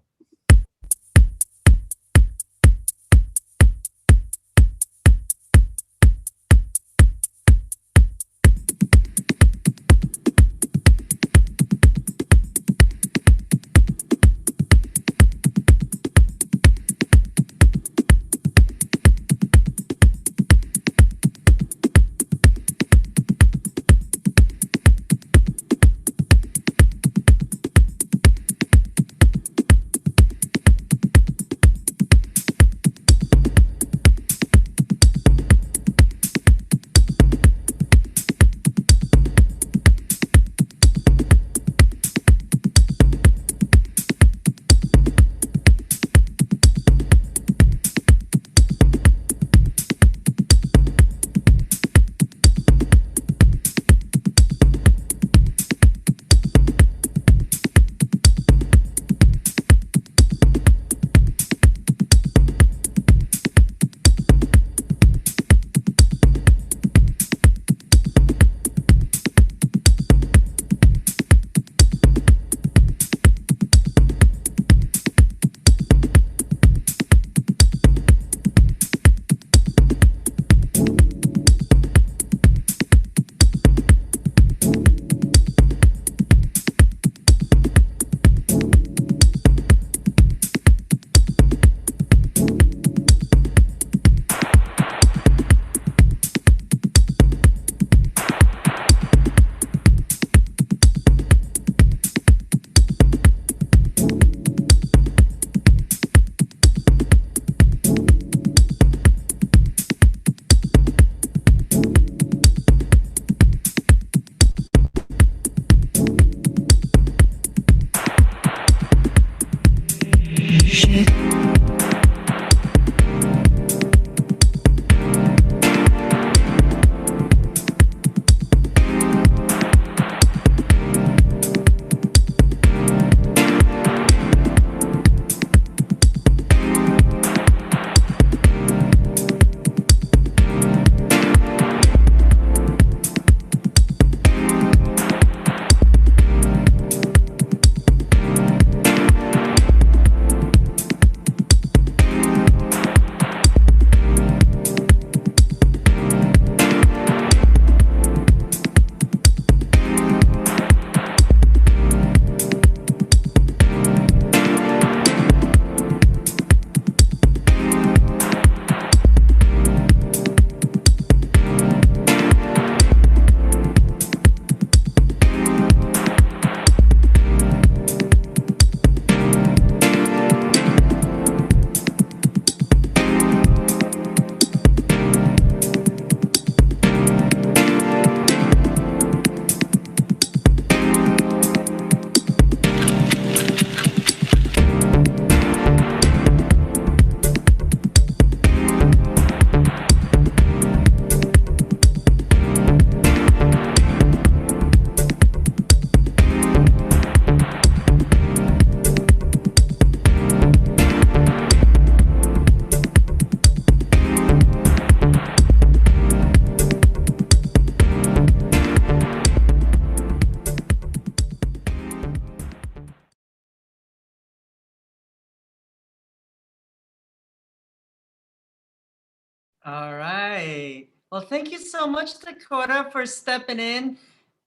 All right. Well, thank you so much, Dakota, for stepping in.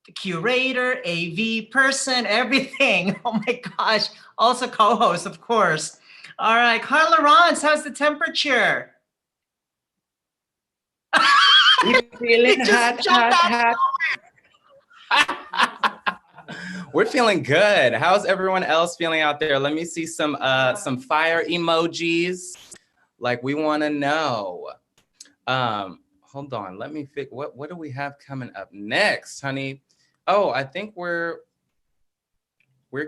The curator, AV person, everything. Oh my gosh. Also co-host, of course. All right, Carla Rons, how's the temperature? We feeling hot, hot, hot. We're feeling good. How's everyone else feeling out there? Let me see some fire emojis. Like, we want to know. Hold on. Let me figure. What do we have coming up next, honey? Oh, I think we're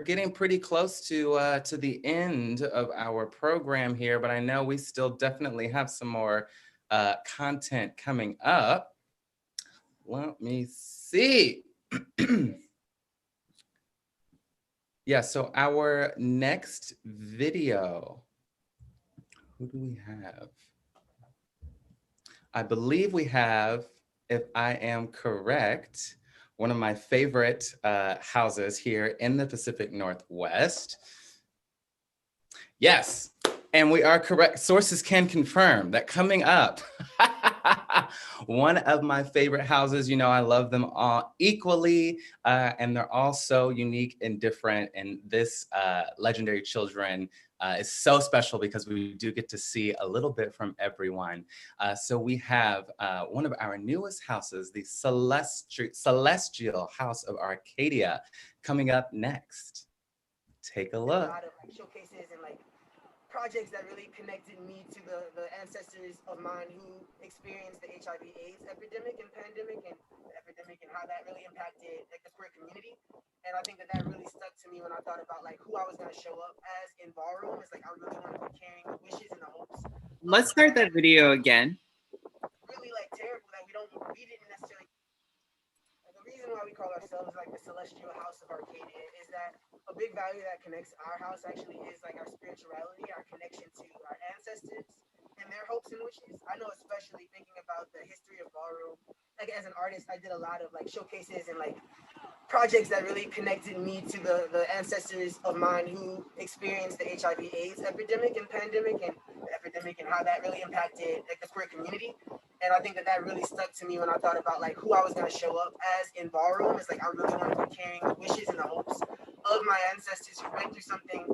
getting pretty close to the end of our program here, but I know we still definitely have some more content coming up. Let me see. Yeah, so our next video, who do we have? I believe we have, if I am correct, one of my favorite houses here in the Pacific Northwest. Yes, and we are correct. Sources can confirm that coming up, one of my favorite houses. You know, I love them all equally, and they're all so unique and different. And this Legendary Children is so special because we do get to see a little bit from everyone. So we have one of our newest houses, the Celestial House of Arcadia, coming up next. Take a look. A lot of showcases and projects that really connected me to the ancestors of mine who experienced the HIV/AIDS epidemic and pandemic, and the epidemic and how that really impacted the queer community. And I think that really stuck to me when I thought about who I was going to show up as in ballroom. It's I really want to be carrying the wishes and the hopes. Let's start that video again. Really terrible that we didn't necessarily. The reason why we call ourselves the Celestial House of Arcadia is that a big value that connects our house actually is our spirituality, our connection to our ancestors and their hopes and wishes. I know, especially thinking about the history of ballroom, as an artist, I did a lot of showcases and projects that really connected me to the ancestors of mine who experienced the HIV/AIDS epidemic and pandemic, and the epidemic and how that really impacted the queer community. And I think that really stuck to me when I thought about who I was going to show up as in ballroom. It's I really want to be carrying the wishes and the hopes of my ancestors who went through something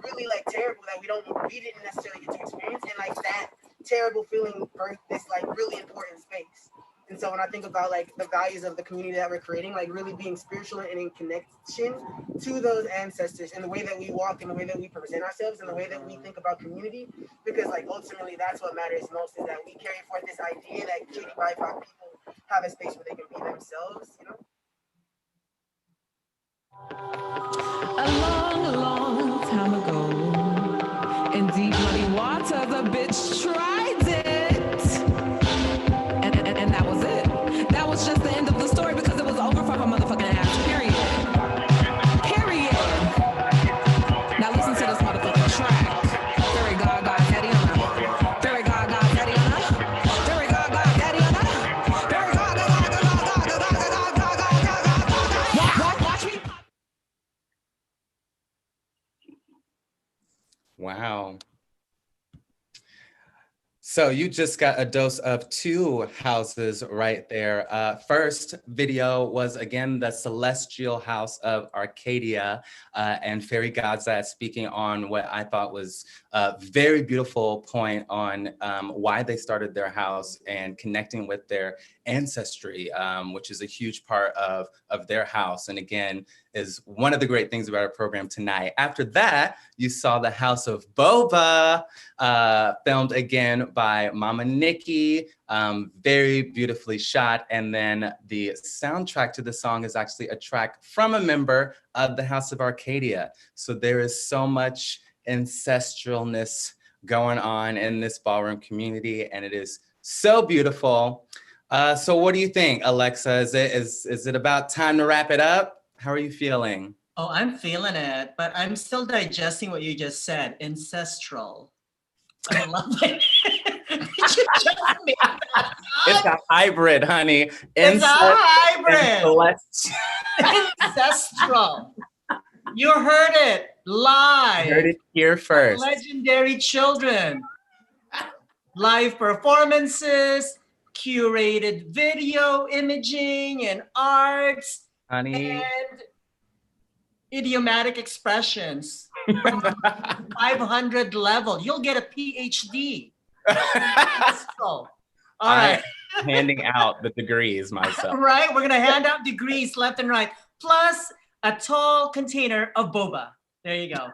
really terrible that we didn't necessarily get to experience, and that terrible feeling birthed this really important space. And so when I think about the values of the community that we're creating, really being spiritual and in connection to those ancestors, and the way that we walk, and the way that we present ourselves, and the way that we think about community, because ultimately that's what matters most, is that we carry forth this idea that QTBIPOC people have a space where they can be themselves, you know? A long time ago, in deep muddy water, the bitch tried it. And that was it. That was just the end of the story because it was over for her motherfucking ass, period. Period. Now listen to this motherfucking track. Very Gaga, Tatiana. Very Gaga, Tatiana. Very Gaga, Tatiana. Very Gaga, watch me. Wow. So you just got a dose of two houses right there. First video was, again, the Celestial House of Arcadia, and Fairy Godzad speaking on what I thought was a very beautiful point on why they started their house and connecting with their ancestry, which is a huge part of their house. And again, is one of the great things about our program tonight. After that, you saw the House of Boba, filmed again by Mama Nikki, very beautifully shot. And then the soundtrack to the song is actually a track from a member of the House of Arcadia. So there is so much ancestralness going on in this ballroom community, and it is so beautiful. So what do you think, Alexa? Is it about time to wrap it up? How are you feeling? Oh, I'm feeling it, but I'm still digesting what you just said. Ancestral. I love it. Did you just make that up? It's a hybrid, honey. It's a hybrid. Ancestral. You heard it live. You heard it here first. Legendary Children. live performances, curated video imaging and arts, Honey. and idiomatic expressions from 500 level. You'll get a PhD. All right. I'm handing out the degrees myself. Right? We're going to hand out degrees left and right, plus a tall container of boba. There you go.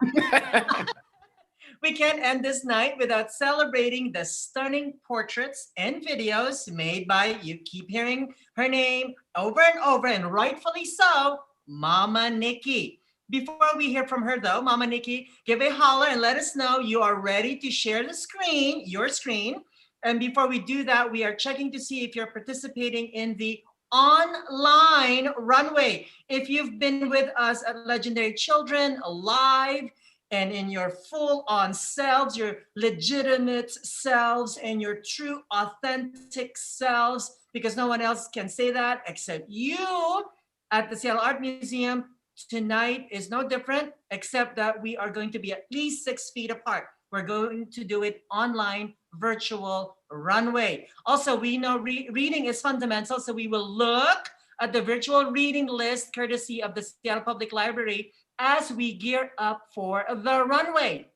We can't end this night without celebrating the stunning portraits and videos made by, you keep hearing her name over and over, and rightfully so, Mama Nikki. Before we hear from her though, Mama Nikki, give a holler and let us know you are ready to share the screen, your screen. And before we do that, we are checking to see if you're participating in the online runway. If you've been with us at Legendary Children live and in your full-on selves, your legitimate selves and your true authentic selves, because no one else can say that except you at the Seattle Art Museum, tonight is no different, except that we are going to be at least 6 feet apart. We're going to do it online, virtual runway. Also, we know reading is fundamental, so we will look at the virtual reading list courtesy of the Seattle Public Library as we gear up for the runway.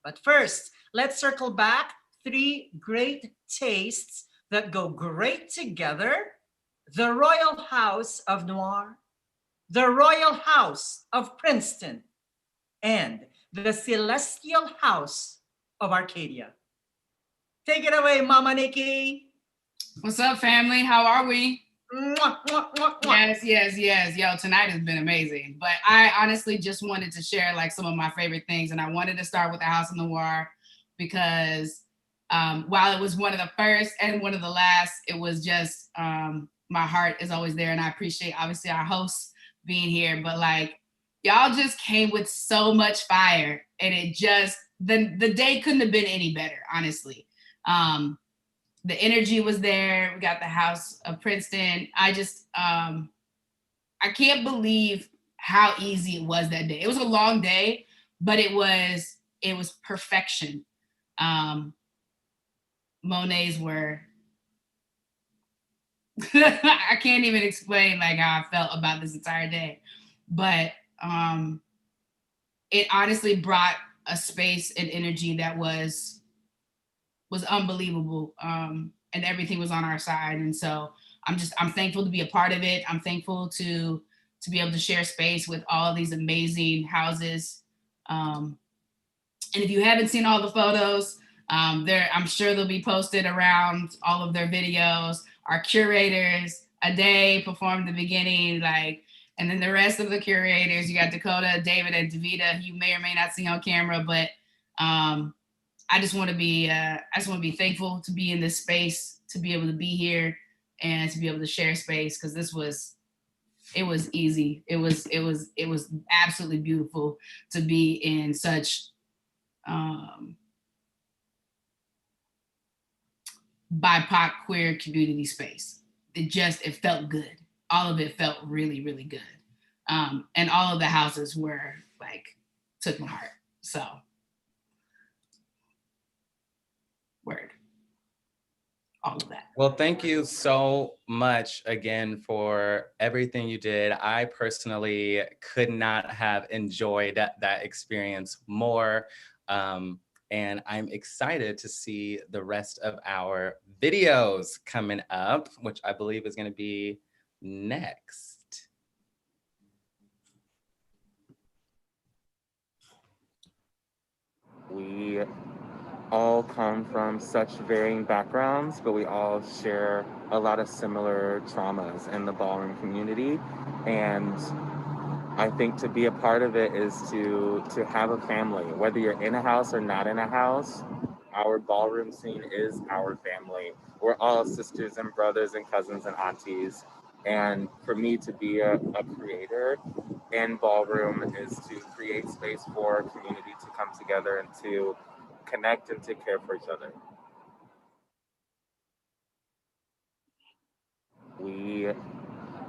But first, let's circle back 3 great tastes that go great together: the Royal House of Noir, the Royal House of Princeton, and the Celestial House of Arcadia. Take it away, Mama Nikki. What's up, family? How are we? Mwah, mwah, mwah, mwah. Yes. Yo, tonight has been amazing. But I honestly just wanted to share like some of my favorite things. And I wanted to start with the House of Noir because while it was one of the first and one of the last, it was just, my heart is always there. And I appreciate obviously our hosts being here, but like, y'all just came with so much fire, and it just, the day couldn't have been any better, honestly. The energy was there. We got the House of Princeton. I just, I can't believe how easy it was that day. It was a long day, but it was perfection. Monets were, I can't even explain like how I felt about this entire day, but it honestly brought a space and energy that was unbelievable, and everything was on our side. And so I'm thankful to be a part of it. I'm thankful to be able to share space with all of these amazing houses. And if you haven't seen all the photos, I'm sure they'll be posted around all of their videos. Our curators, Ade performed the beginning, and then the rest of the curators, you got Dakota, David, and Davida, you may or may not see on camera, but I just want to be thankful to be in this space, to be able to be here and to be able to share space, because it was easy. It was absolutely beautiful to be in such BIPOC queer community space. It felt good. All of it felt really, really good. And all of the houses were took my heart. So, word. All of that. Well, thank you so much again for everything you did. I personally could not have enjoyed that experience more. And I'm excited to see the rest of our videos coming up, which I believe is going to be next. We all come from such varying backgrounds, but we all share a lot of similar traumas in the ballroom community. And I think to be a part of it is to have a family. Whether you're in a house or not in a house, our ballroom scene is our family. We're all sisters and brothers and cousins and aunties. And for me to be a creator in ballroom is to create space for community to come together and to connect and take care for each other. We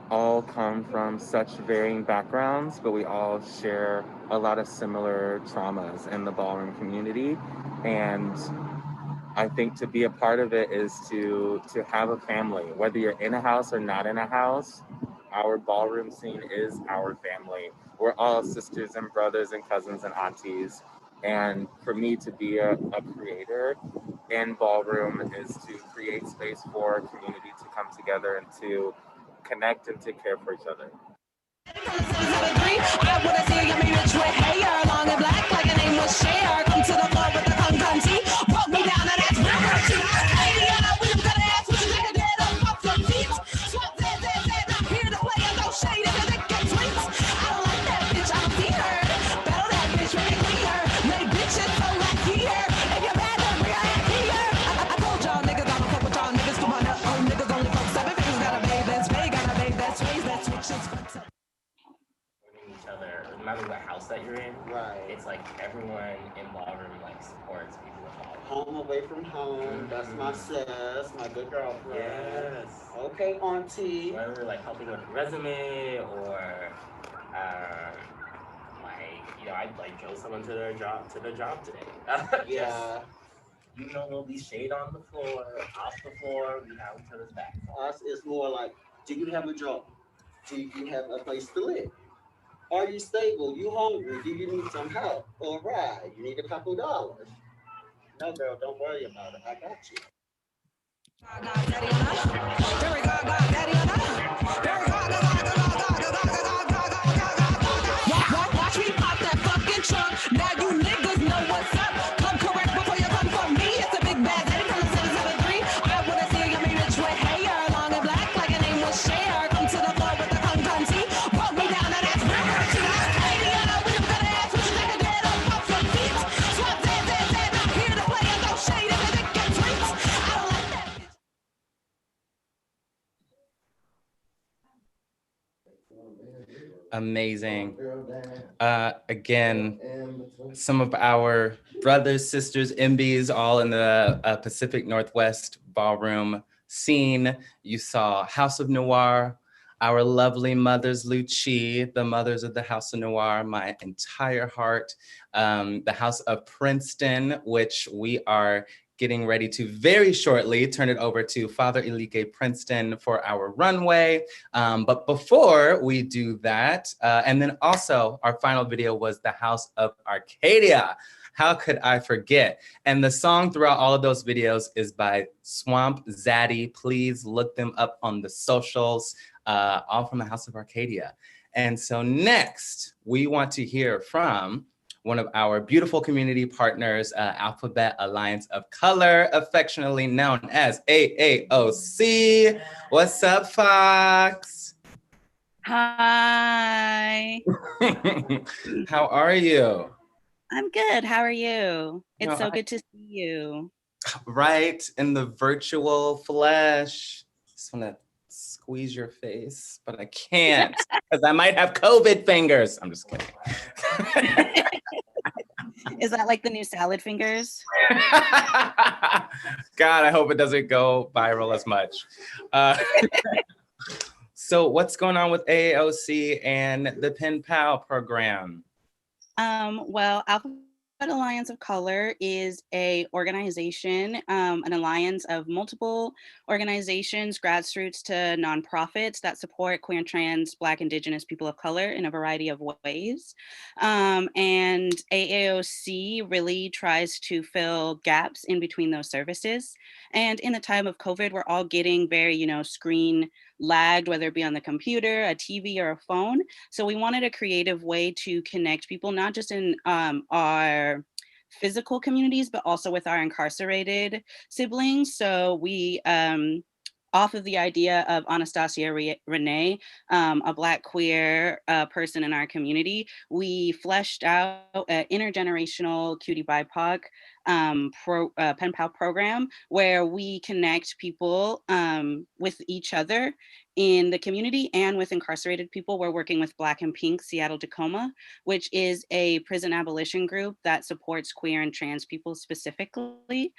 all come from such varying backgrounds, but we all share a lot of similar traumas in the ballroom community. And I think to be a part of it is to have a family, whether you're in a house or not in a house. Our ballroom scene is our family. We're all sisters and brothers and cousins and aunties. And for me to be a creator in ballroom is to create space for community to come together and to connect and take care for each other. I wanna see you me rich with hair, long and black like a name was Cher. Come to the floor with the concurrency, walk me down and that's Arcadia. We don't gotta ask what you think I did on off your feet. Swap that, I'm here to play and no shade if it gets sweet. I don't like that bitch, I don't see her. Battle that bitch, make it clear. Make bitches so like here. If you're mad, then bring her ass here. I told y'all niggas I don't fuck with y'all niggas. Come on up, niggas only fuck 7 figures. Gotta bathe, that's way, gotta bathe, that's ways, that switches. Each other, no matter what house that you're in, it's like everyone in ballroom like supports people in ballroom. Home away from home. That's my sis, my good girlfriend. Yes. Okay, auntie. Whether like helping with a resume or like, you know, I'd like drove someone to the job today. Yeah. You know, there'll be shade on the floor, off the floor, we have each other's back. Us is more like, do you have a job? Do you have a place to live? Are you stable? You hungry? Do you need some help or a ride? You need a couple dollars? No, girl, don't worry about it. I got you. Watch me pop that fucking trunk. Now you niggas know what's up. Come correct before you come for me. It's a big bad daddy from the 773. I wanna see you me rich with hair, long and black like a name was Cher. Come to the floor with the concurrency. Walk me down and that's Arcadia. We don't gotta ask what you think I did on off your feet. Swap that, I'm here to play and no shade if it gets sweet. I don't like that bitch. Amazing. Again, some of our brothers, sisters, MBs, all in the Pacific Northwest ballroom scene. You saw House of Noir, our lovely mothers, Lucci, the mothers of the House of Noir, my entire heart. The House of Princeton, which we are getting ready to very shortly turn it over to Father Ilike Princeton for our runway. But before we do that, and then also our final video was the House of Arcadia. How could I forget? And the song throughout all of those videos is by Swamp Zaddy. Please look them up on the socials, all from the House of Arcadia. And so next, we want to hear from one of our beautiful community partners, Alphabet Alliance of Color, affectionately known as AAOC. What's up, Fox? Hi. How are you? I'm good. How are you? It's No, so good to see you. Right, in the virtual flesh. Just want to squeeze your face, but I can't because I might have COVID fingers. I'm just kidding. Is that like the new salad fingers? God, I hope it doesn't go viral as much. So what's going on with AAOC and the Pen Pal program? Well, Alphabet Alliance of Color is a organization, an alliance of multiple organizations, grassroots to nonprofits that support queer and trans, Black, Indigenous people of color in a variety of ways. And AAOC really tries to fill gaps in between those services. And in the time of COVID, we're all getting very, screen lagged, whether it be on the computer, a TV, or a phone. So we wanted a creative way to connect people, not just in our physical communities, but also with our incarcerated siblings. So we, off of the idea of Anastasia Renee, a Black queer person in our community, we fleshed out an intergenerational QTBIPOC pen pal program where we connect people with each other in the community and with incarcerated people. We're working with Black and Pink Seattle Tacoma, which is a prison abolition group that supports queer and trans people specifically.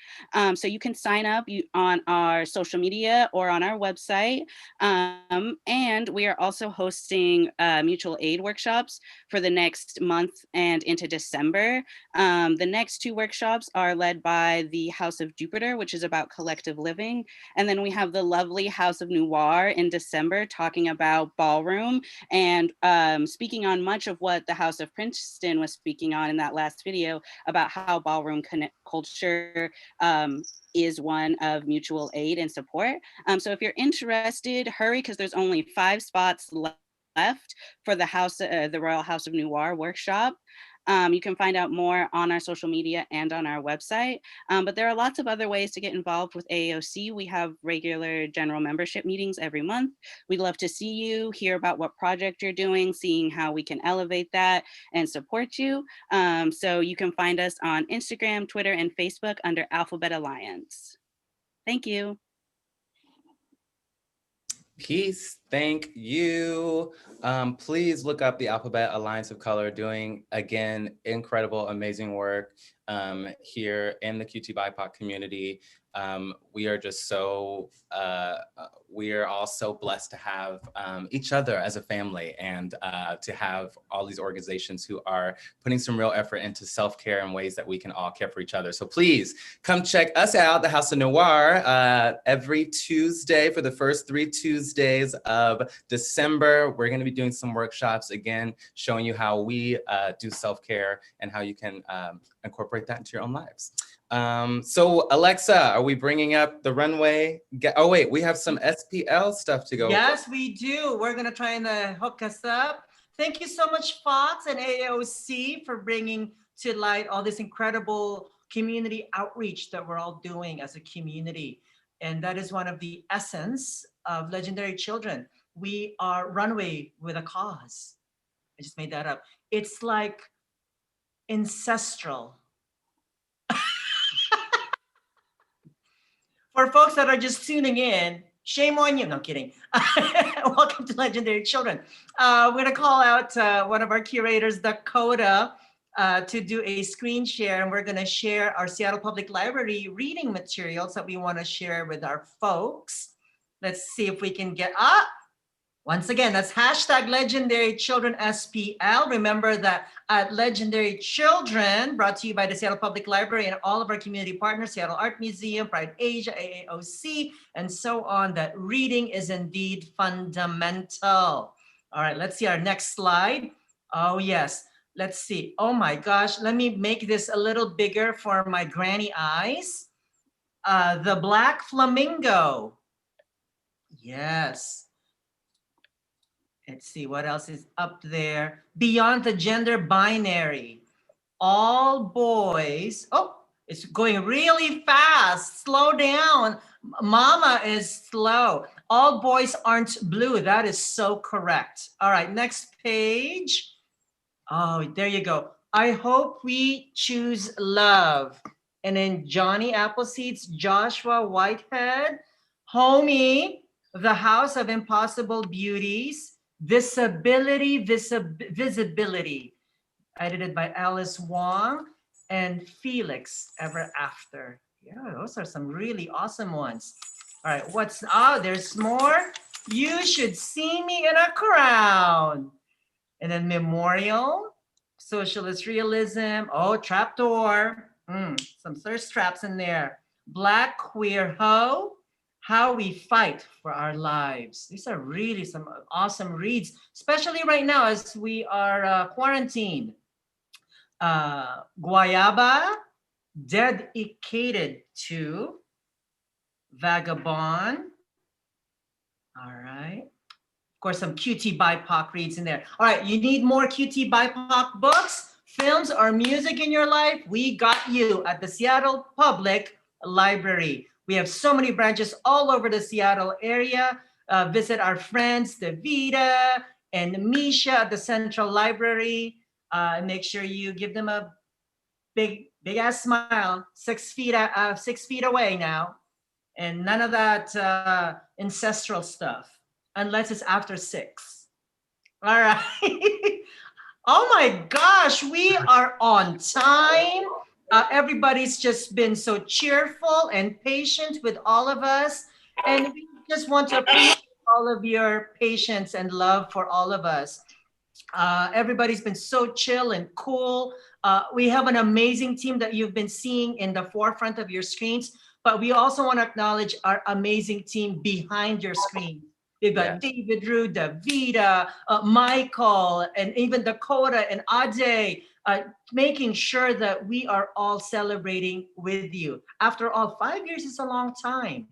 So you can sign up on our social media or on our website. And we are also hosting mutual aid workshops for the next month and into December. The next 2 workshops are led by the House of Jupiter, which is about collective living. And then we have the lovely House of Noir in December talking about ballroom and speaking on much of what the House of Princeton was speaking on in that last video about how ballroom culture is one of mutual aid and support. So if you're interested, hurry, because there's only 5 spots left for the Royal House of Noir workshop. You can find out more on our social media and on our website. But there are lots of other ways to get involved with AAOC. We have regular general membership meetings every month. We'd love to see you, hear about what project you're doing, seeing how we can elevate that and support you. So you can find us on Instagram, Twitter, and Facebook under Alphabet Alliance. Thank you. Peace. Thank you. Please look up the Alphabet Alliance of Color doing, again, incredible, amazing work here in the QTBIPOC community. We are just so, we are all so blessed to have each other as a family and to have all these organizations who are putting some real effort into self-care in ways that we can all care for each other. So please come check us out, the House of Noir, every Tuesday for the first 3 Tuesdays of December. We're going to be doing some workshops, again, showing you how we do self-care and how you can incorporate that into your own lives. So Alexa, are we bringing up the runway? Oh wait, we have some SPL stuff to go. Yes, we do. We're gonna try and hook us up. Thank you so much, Fox and AAOC, for bringing to light all this incredible community outreach that we're all doing as a community. And that is one of the essence of Legendary Children. We are runway with a cause. I just made that up. It's like ancestral. For folks that are just tuning in, shame on you. No, I'm kidding. Welcome to Legendary Children. We're going to call out one of our curators, Dakota, to do a screen share. And we're going to share our Seattle Public Library reading materials that we want to share with our folks. Let's see if we can get up. Once again, that's hashtag Legendary Children SPL. Remember that at Legendary Children, brought to you by the Seattle Public Library and all of our community partners, Seattle Art Museum, Pride Asia, AAOC, and so on, that reading is indeed fundamental. All right, let's see our next slide. Oh yes, let's see. Oh my gosh, let me make this a little bigger for my granny eyes. The Black Flamingo. Yes. Let's see what else is up there. Beyond the Gender Binary. All boys. Oh, it's going really fast. Slow down. Mama is slow. All boys aren't blue. That is so correct. All right, next page. Oh, there you go. I hope we choose love. And then Johnny Appleseed's Joshua Whitehead. Homie, The House of Impossible Beauties. Visibility, Visibility, edited by Alice Wong, and Felix, Ever After. Yeah, those are some really awesome ones. All right, there's more. You Should See Me in a Crown. And then Memorial, Socialist Realism, oh, Trapdoor, some thirst traps in there. Black Queer Hoe, How We Fight for Our Lives. These are really some awesome reads, especially right now as we are quarantined. Guayaba, Dedicated to, Vagabond. All right. Of course, some QTBIPOC reads in there. All right, you need more QTBIPOC books, films, or music in your life? We got you at the Seattle Public Library. We have so many branches all over the Seattle area. Visit our friends, Davida and Misha at the Central Library. Make sure you give them a big ass smile, 6 feet away now. And none of that ancestral stuff, unless it's after 6. All right. Oh my gosh, we are on time. Everybody's just been so cheerful and patient with all of us. And we just want to appreciate all of your patience and love for all of us. Everybody's been so chill and cool. We have an amazing team that you've been seeing in the forefront of your screens, but we also want to acknowledge our amazing team behind your screen. We've got David, Rue, Davida, Michael, and even Dakota and Ade, making sure that we are all celebrating with you. After all, 5 years is a long time,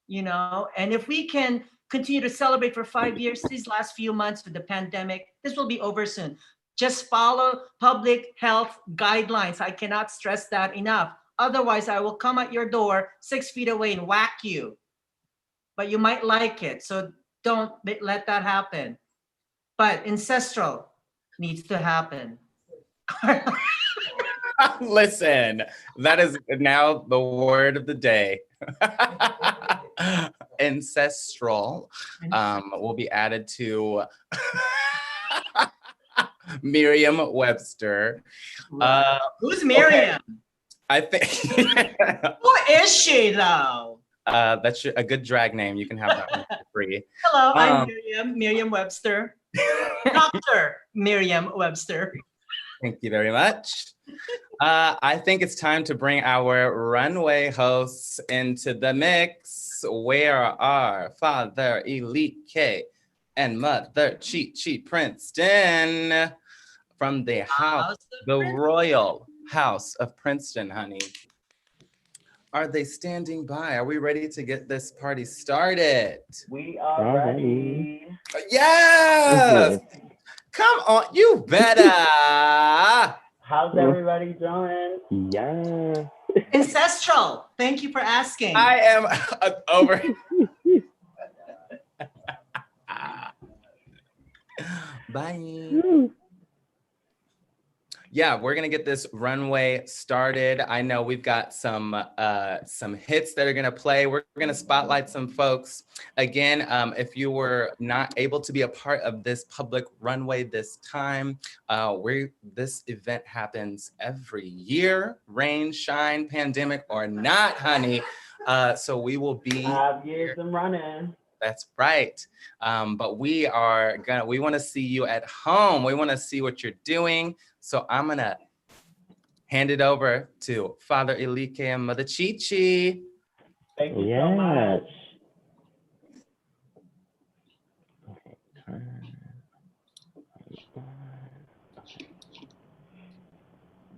you know, and if we can continue to celebrate for 5 years, these last few months with the pandemic, this will be over soon. Just follow public health guidelines. I cannot stress that enough. Otherwise, I will come at your door 6 feet away and whack you. But you might like it, so don't let that happen. But ancestral needs to happen. Listen, that is now the word of the day. Ancestral will be added to Merriam-Webster. Who's Miriam? Okay. I think. Who is she, though? That's a good drag name. You can have that one for free. Hello, I'm Merriam-Webster. Dr. Merriam-Webster. Thank you very much. I think it's time to bring our runway hosts into the mix. Where are Father Elite K and Mother Chi Chi Princeton from the house, the Royal House of Princeton, honey? Are they standing by? Are we ready to get this party started? We are ready. Yes! Come on, you better. How's everybody doing? Yeah. Ancestral. Thank you for asking. I am over. Bye. Yeah, we're gonna get this runway started. I know we've got some hits that are gonna play. We're gonna spotlight some folks. Again, if you were not able to be a part of this public runway this time, this event happens every year, rain, shine, pandemic or not, honey. So we will be 5 years and running. That's right. But we want to see you at home. We want to see what you're doing. So I'm going to hand it over to Father Elike and Mother Chi Chi. Thank you so much.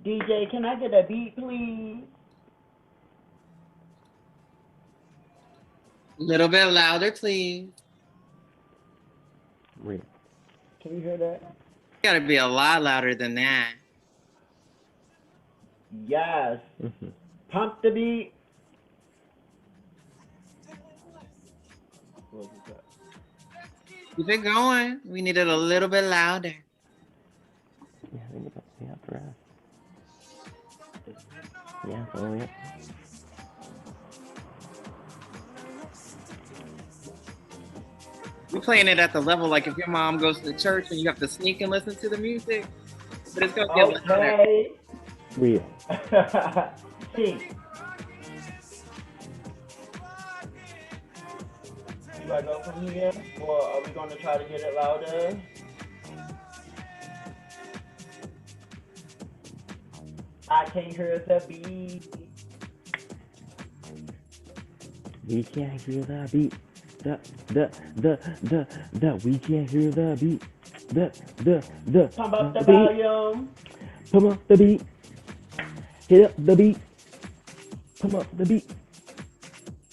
DJ, can I get a beat, please? A little bit louder, please. Wait. Can you hear that? Gotta be a lot louder than that. Yes. Pump the beat. Keep it going. We need it a little bit louder. Yeah, follow it. We're playing it at the level like if your mom goes to the church and you have to sneak and listen to the music. But it's gonna get louder. Real. See. Do I go from here, or are we going to try to get it louder? I can't hear the beat. We can't hear the beat. We can't hear the beat. Pump up the beat. volume. Pump up the beat. Hit up the beat. Pump up the beat.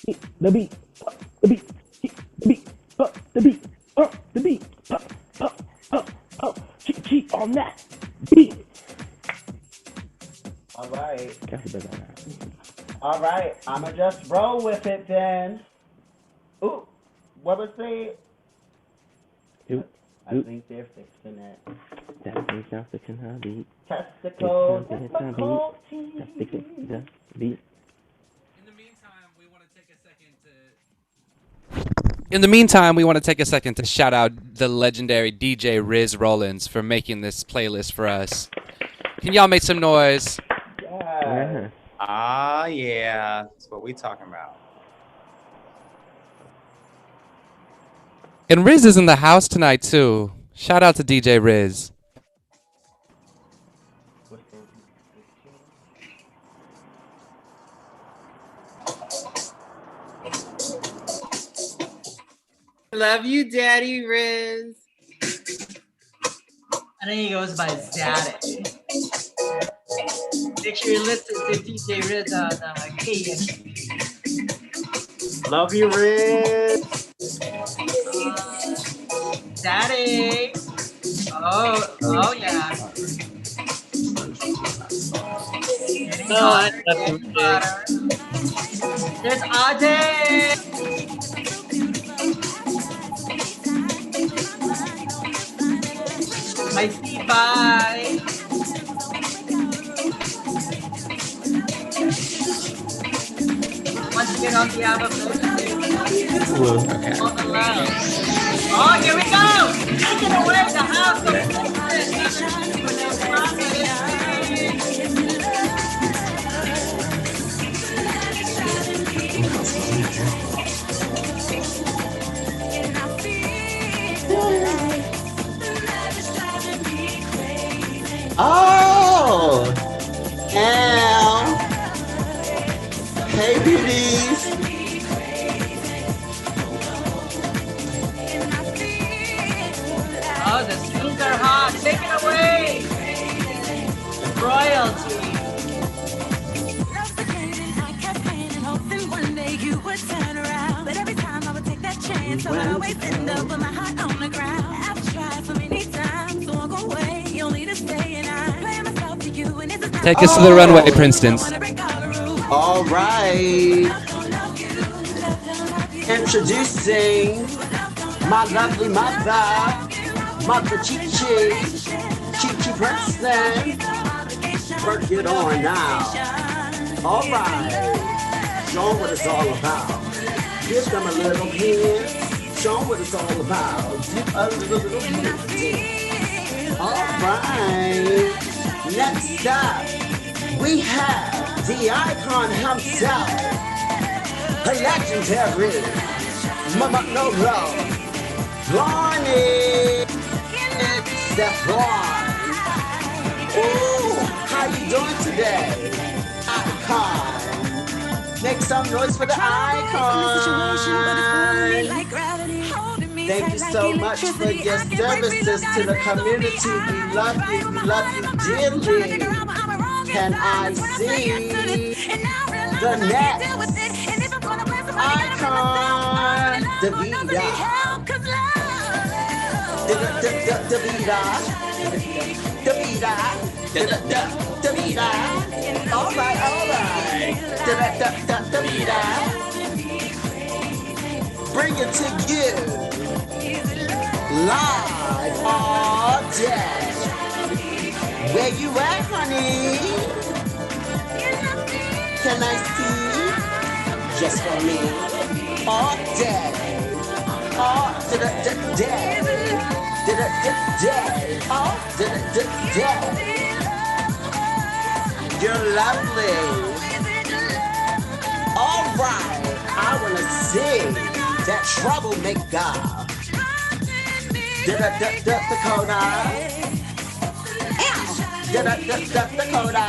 Hit the beat. Up the beat. Hit the beat. Up the beat. Up the beat. Up. Cheat on that beat. All right. All right. I'ma just roll with it then. Ooh. What was it? I think they're fixing it. That is now fixing her beat. Testicles. Beat. In the meantime, we want to take a second to shout out the legendary DJ Riz Rollins for making this playlist for us. Can y'all make some noise? Yeah. Ah, yeah. That's what we talking about. And Riz is in the house tonight, too. Shout out to DJ Riz. Love you, Daddy Riz. I think he goes by Zaddy. Make sure you listen to DJ Riz on KSP. Love you, Riz. Daddy. Oh yeah. Getting hotter, getting hotter. There's Ade. I see. Bye. Once again on behalf of all the love. Oh, here we go! Taking away the house of Oh, Al. Hey, beauties. Oh, the scenes are hot. Take it away. Royalty. One day you would turn around, but every time I would take that chance, I would always end up with my heart on the ground. I've tried so many times to walk away, only to stay, and I play myself to you, and it's Take us to the runway, Princeton's. All right. Introducing my lovely mother, Mother Chi-Chi, Chi-Chi Princeton. Work it on now. All right. Show 'em what it's all about. Give them a little hint. Show 'em what it's all about. Give a little hint. All right. Next up, we have the icon himself, a legendary Mama No Love, Lonnie Stefan. Ooh, how you doing today? Icon. Make some noise for the icon. Thank you so much for your services to the community. We love you dearly. Can I see the next icon? Davida. Davida. All right. Davida. Bring it to you live all day. Where you at, honey? Can I see? Just for me. All day. All day. All day. You're lovely. All right. I want to see that troublemaker. Dakota. Dakota. Dakota.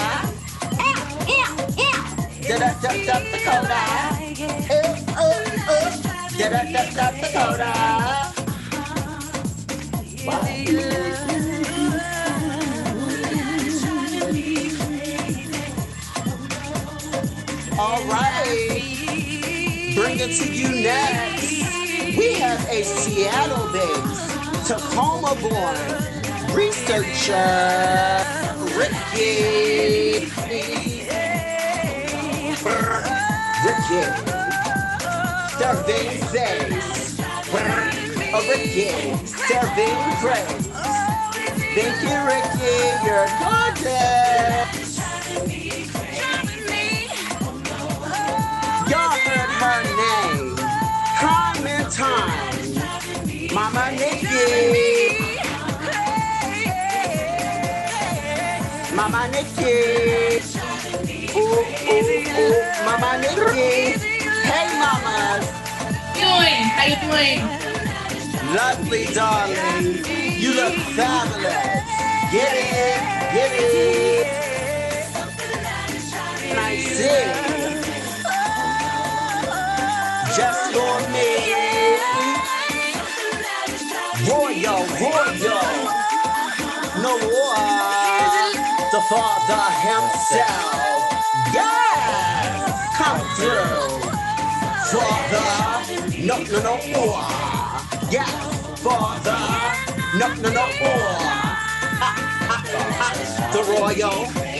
All right, bring it to you next. We have a Seattle-based, Tacoma-born researcher, Ricky. Serving face. Ricky, serving grace. Thank you, Ricky. You're gorgeous. Y'all heard her name. Time and time. Mama Nikki. Mama Nikki. Ooh, ooh, ooh. Mama Nikki. Hey, mamas. How you doing? Lovely darling, you look fabulous. Get it, get it. And I sing just for me. Royal, Noir, the father himself. Yes, come through. Father, no, yes, father, no, the royal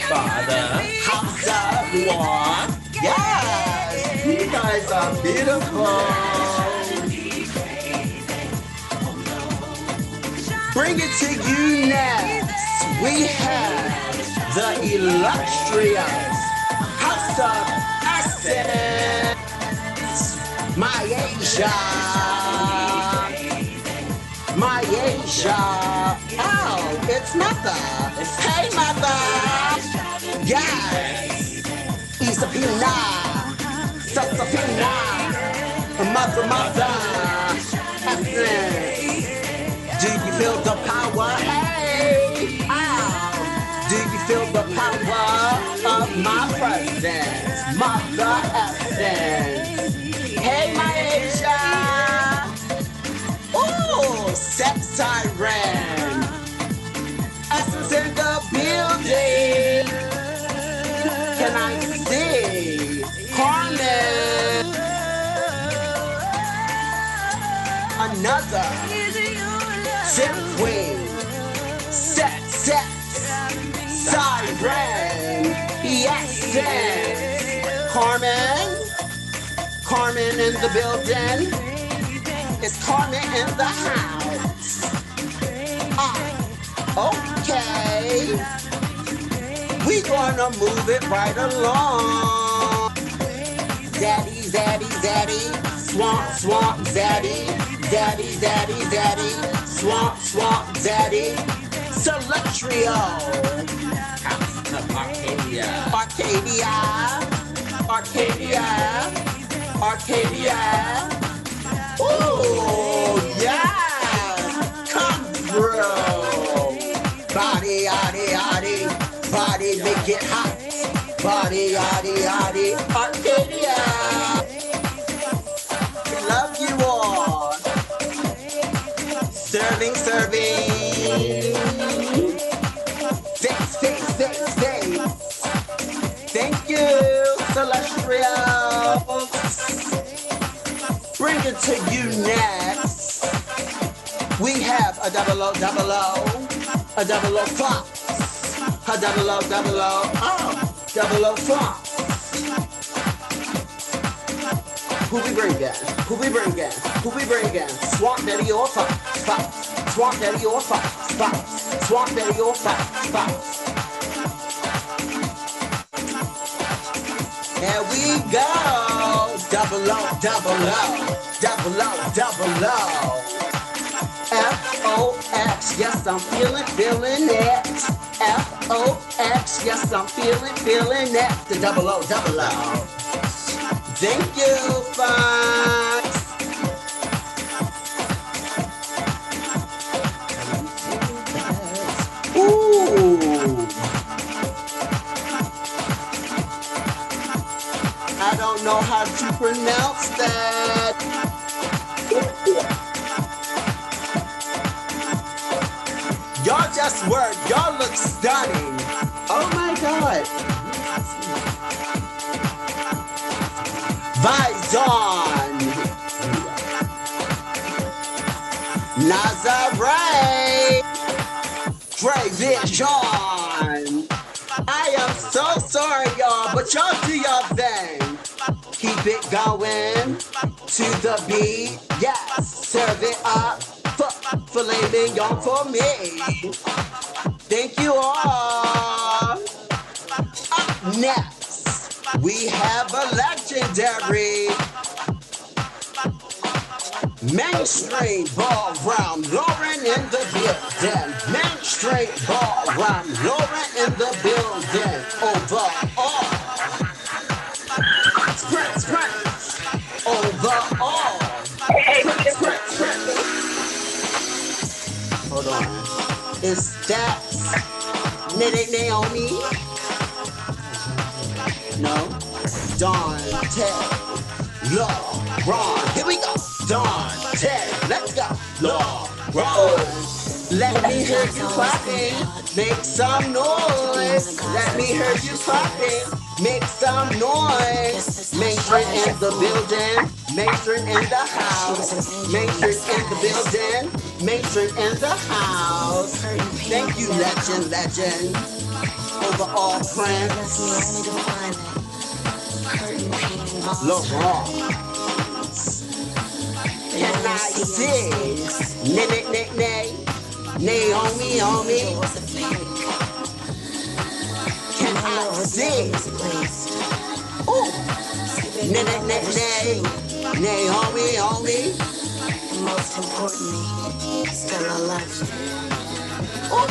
father, house of Noir. Yes, you guys are beautiful. Bring it to you next. We have the Illustrious House of Essence. My Asia. Oh, it's mother. Hey, mother. Yes. Isabina. Sasafina. Mother. Essence. Do you feel the power? Hey. Oh. Do you feel the power of my presence? Mother Essence. Hey, my Asia! Ooh, sex siren! Essence in the building! Can I see Carmen? Another Sim Queen! Sex siren! Yes, Carmen in the building. It's Carmen in the house. Okay. We gonna move it right along. Zaddy. Swamp, zaddy. Zaddy. Swamp, zaddy. Select trio. House of Arcadia. Ooh, yeah. Come through. Body, make it hot. Body, Arcadia. Love you all. Serving. Face. Thank you, Illustrious. Bring it to you next. We have a double O, a double O fox, a double O fox. Who we bringin'? Swamp Daddy or fox. Swamp Daddy or fox. There we go. Double O. F-O-X, yes, I'm feeling it. F-O-X, yes, I'm feeling it. The double O. Thank you, Fox. Ooh. I don't know how to pronounce that. Y'all just work. Y'all look stunning. Oh my God. Vizon. Nazareth. Trevision. I am so sorry, y'all, but y'all do your thing. Keep it going to the beat. Yes, serve it up. Filet mignon for me. Thank you all. Up next, we have a legendary mainstream ballroom. Lauren in the building. Mainstream ballroom. Lauren in the building. Overall. Sprint. Overall. Sprint. hold on. It's Dax, Naomi. No, Dante, Ron. Here we go. Dante, let's go. Ron. Let me hear you clapping. Make some noise. Let me hear you clapping. Make some noise. Matron in the building. Matron in the house. Matron in the building. Matron in the house. Thank you, legend. Overall Prince. Laurent. Can I see? Nay. Naomi. Can I see? Ooh. Nay. Naomi. Most importantly, still I love you. Ooh.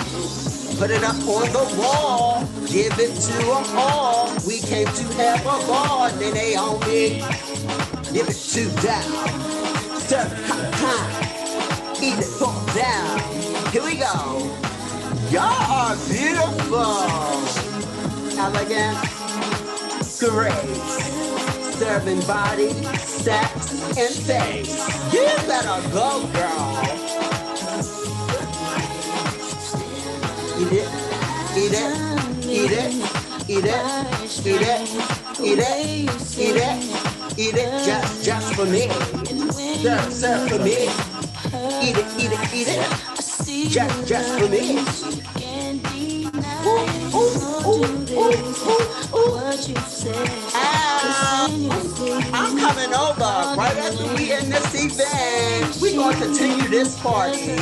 Put it up on the wall. Give it to them all. We came to have a ball. Naomi. Give it to them. Serve it, eat it, fall down. Here we go. Y'all are beautiful. Elegant, grace. Serving body, sex, and face. You better go, girl. Eat it, just for me. Serve for me. Eat it, just for me. I'm coming over right after we end this event. We're going to continue this party.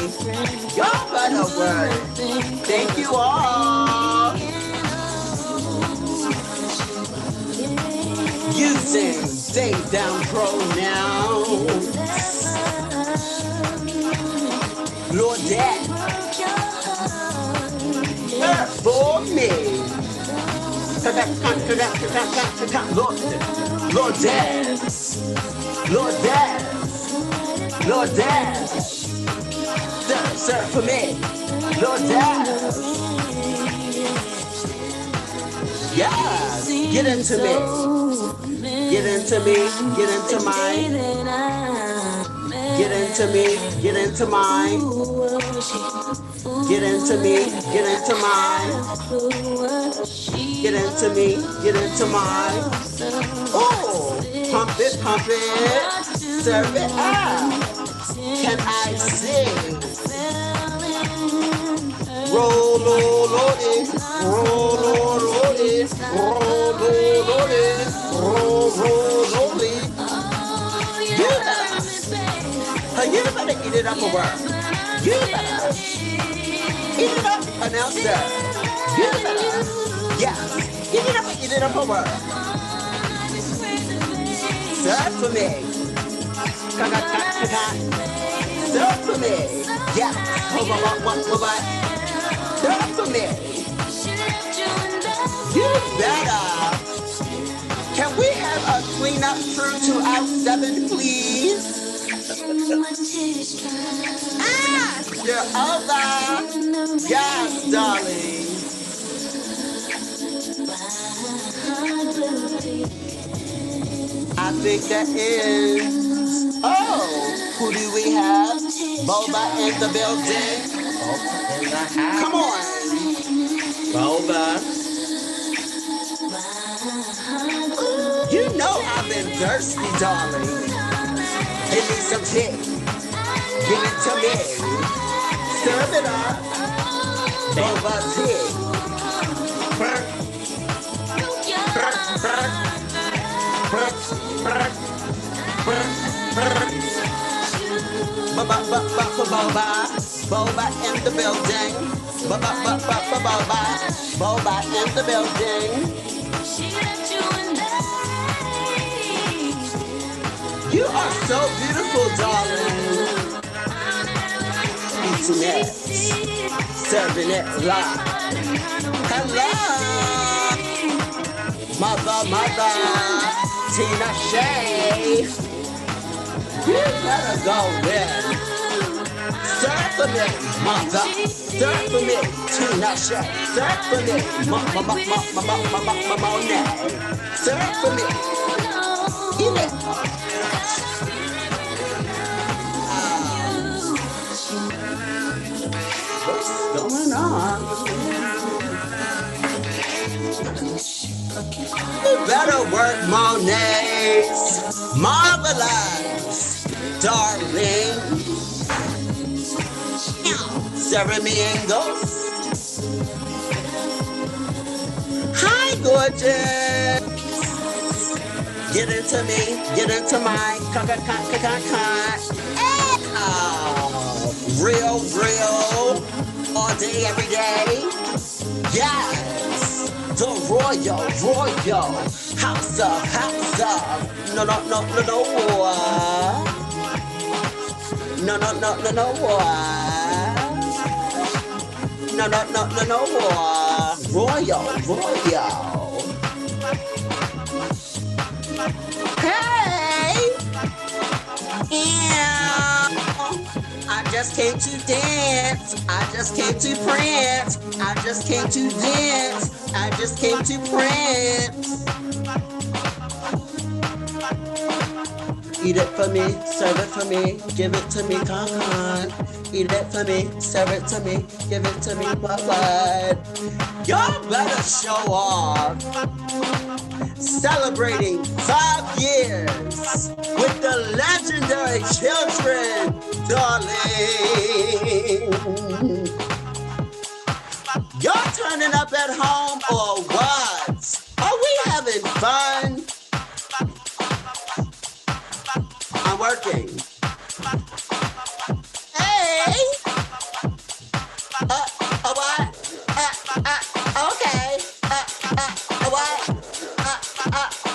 Y'all better work. Thank you all. Using they down pronouns. Lord Dad. For me. Lord Dad. Sir, for me. Lord Dad. Yes, get into me. Get into mine. Get into me, get into mine. Get into me, get into mine. Get into me, get into mine. Oh, pump it, serve it out. Can I sing? Roll it, you better eat it up a word. You better eat it up, announcer. You better, yeah, eat it up a word. Serve for me. Serve for me. Yeah, what? Serve for me. You better. Can we have a cleanup crew to out 7, please? You're over. Yes, darling. I think that is. Oh, who do we have? Boba in the building. Come on. Boba. You know I've been thirsty, darling. Give me some tea. Give it to me. Serve it up. Boba tea. Boba in the building. Boba in the building. You are so beautiful, darling. Eating it, serving it live. Hello, mother, Tina Shay. You better go in. Serve for me, mother. Serve for me, tuna shell. Serve for me, Monet. Serve for me. Eat it. What's going on? You better work, Monet. Marvelous, darling. Serving me angles. Hi, gorgeous. Get into me, get into my cut. Real, all day, every day. Yes, the royal, house of, no, what? No, what? Royal. Hey! Yeah! I just came to dance. I just came to prance. I just came to dance. I just came to prance. Eat it for me, serve it for me, give it to me, con. Eat it for me, serve it to me, give it to me, what? Y'all better show off. Celebrating 5 years with the legendary children, darling. Y'all turning up at home or what? Are we having fun? I'm working. Hey! What? Okay. What?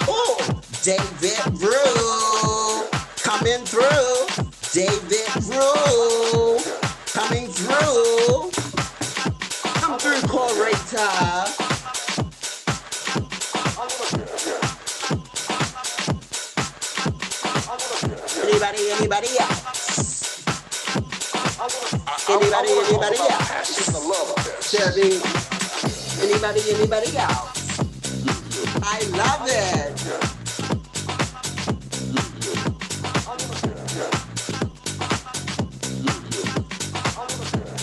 Ooh, David Brew coming through. David Brew coming through. Come through, Coretta. Anybody else? Anybody else? Serving. Anybody else? I love it.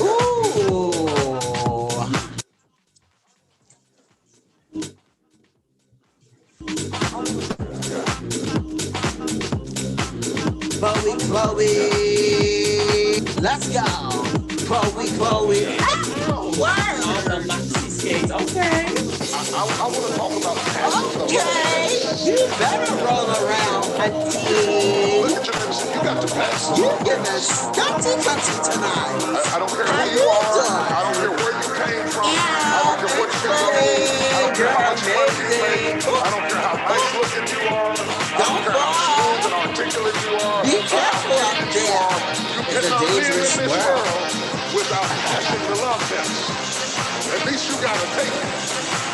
Ooh. Chloe. Let's go. Chloe. Wow. Skates. Okay. I want to talk about okay. You better roll around, auntie. Look at your lips. You got to pass. You're giving stunty tonight. I don't care who you are. I don't care where you came from. I don't care what you know. I don't care how much money you make. I don't care how nice looking you are. I don't care how smooth and articulate you are. Be careful out there. You cannot live in this world without passion to love them. At least you gotta take it.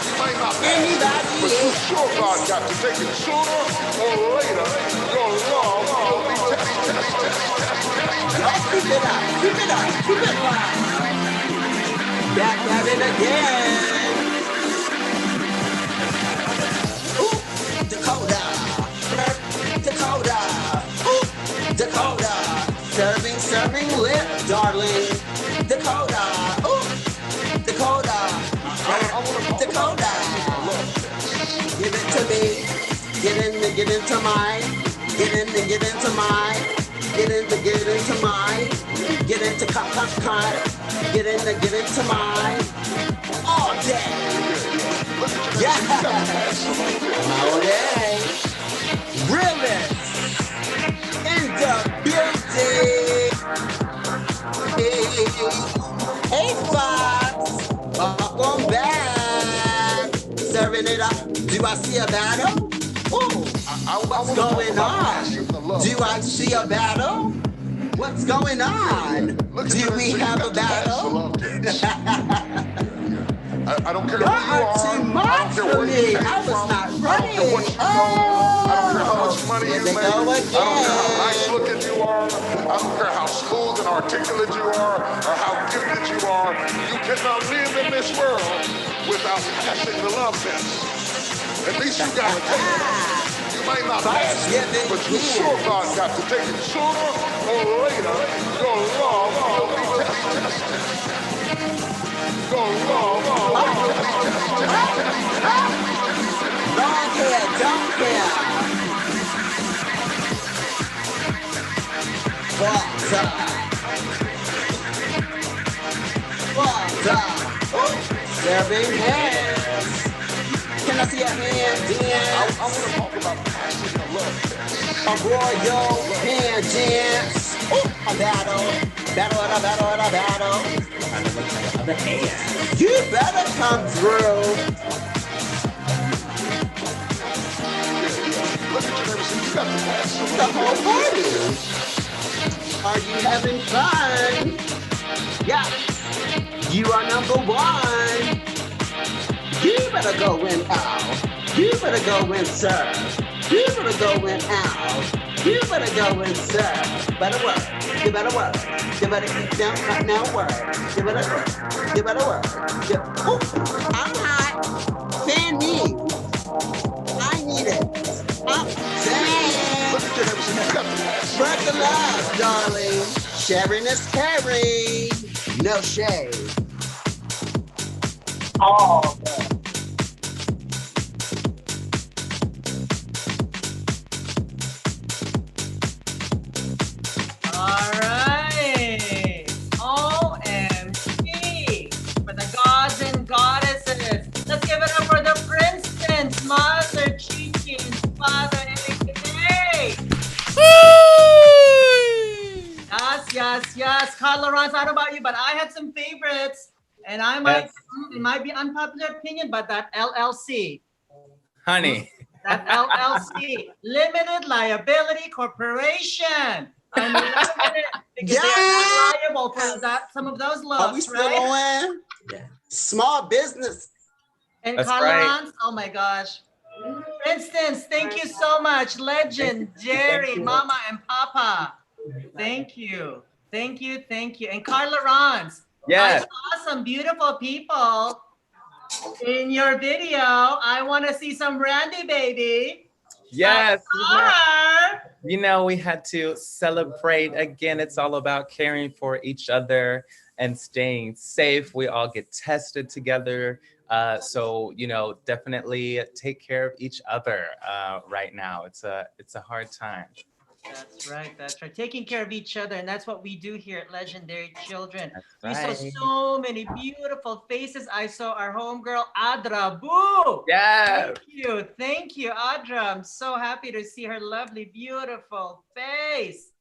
You might not pass it, but you sure God got to take it. Sooner or later, your love will be tested. Keep it up. Back at it again. Ooh, Dakota. Ooh, Dakota. Serving lip, darling. Dakota. Ooh. Dakota. Give it to me. Get into mine. Get into mine. Get into mine. Get into cut. Get into mine. All day. Yeah. All day. Realist in the building. Hey, Fox. Welcome back. Serving it up. Do I see a battle? Ooh, what's going on? Do I see a battle? What's going on? Do we have a battle? I don't care who you are. Too much for me. I was not ready. I don't care how much much money you make. I don't care how nice looking you are. I don't care how smooth and articulate you are or how gifted you are. You cannot live in this world without passing the love test. At least you got to take it. You might not pass it, but you sure God got to take it. Sooner or later, your love will be tested. Your love will be tested. Long hair, don't care. Serving hands. Can I see a hand dance? I want to talk about passing the love test. A royal hand dance. A battle. Battle and a battle and a battle. Other hand. You better come through. The whole party. Are you having fun? Yeah. You are number one. You better go and out. You better go and serve. You better go and out. You better go and serve. Better work. You better work. You better keep them right now work. You better work. You better work. Oh, I'm hot. Fan me. I need it. Spread the love, darling. Sharing is caring. No shade. All good. All right. OMG. For the gods and goddesses. Let's give it up for the Princeton's mother, Chiquin's father, Hey! Yes. Carla Ron, I don't know about you, but I had some favorites. And I might, it might be unpopular opinion, but that LLC. Honey. That LLC, Limited Liability Corporation. I'm loving it because they're not liable for that, some of those looks, Are we still on? Yeah. Small business. And That's Carla right. Ron, oh my gosh. Princeton, thank you so much. Legend, Jerry, Mama, and Papa. Thank you. And Carla Rons, Yes. I saw some beautiful people in your video. I want to see some Randy, baby. Yes. Star. You know, we had to celebrate again. It's all about caring for each other and staying safe. We all get tested together. So, you know, definitely take care of each other right now. It's a hard time. That's right. Taking care of each other. And that's what we do here at Legendary Children. We right. saw so many beautiful faces. I saw our homegirl, Adra. Boo! Yeah. Thank you, Adra. I'm so happy to see her lovely, beautiful face.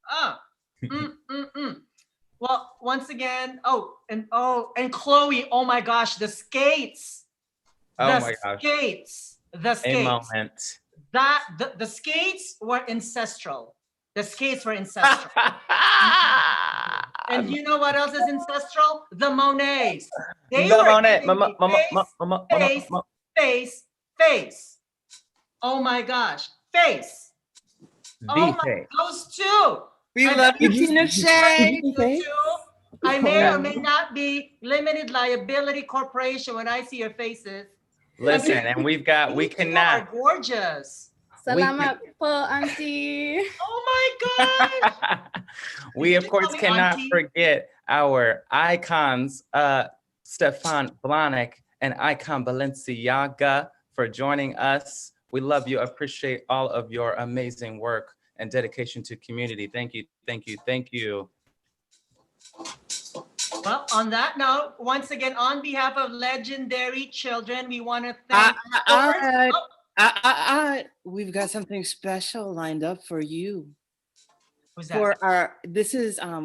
Well, once again, and Chloe, oh my gosh, the skates. Oh my gosh. The skates. A moment. The skates were ancestral. And you know what else is ancestral? The Monets. Face. Oh my gosh, face. Those two. We love you, Tina Shay. I may or may not be Limited Liability Corporation when I see your faces. Listen, and we cannot. Are gorgeous. Salamat po, Auntie. Oh my God. We, of course, cannot forget our icons, Stefan Blanek and Icon Balenciaga, for joining us. We love you, appreciate all of your amazing work and dedication to community. Thank you. Well, on that note, once again, on behalf of Legendary Children, we want to thank we've got something special lined up for you. Who's that?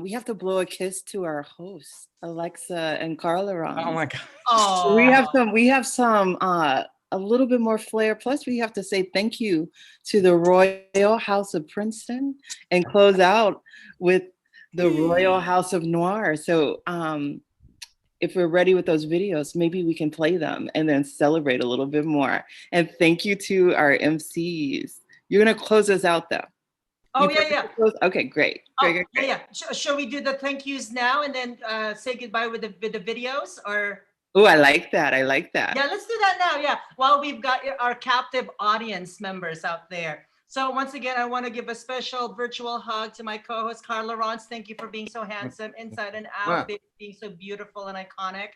We have to blow a kiss to our hosts, Alexa and Carla Ron. Oh my God. Oh. We have some a little bit more flair. Plus, we have to say thank you to the Royal House of Princeton and close out with the Royal House of Noir. So if we're ready with those videos, maybe we can play them and then celebrate a little bit more. And thank you to our MCs. You're gonna close us out though. Oh, You yeah. Okay, great. Great. Yeah. Shall we do the thank yous now and then say goodbye with the videos, or? Oh, I like that. Yeah, let's do that now. Yeah, while we've got our captive audience members out there. So once again, I want to give a special virtual hug to my co-host Carla Rons. Thank you for being so handsome inside and out, being so beautiful and iconic.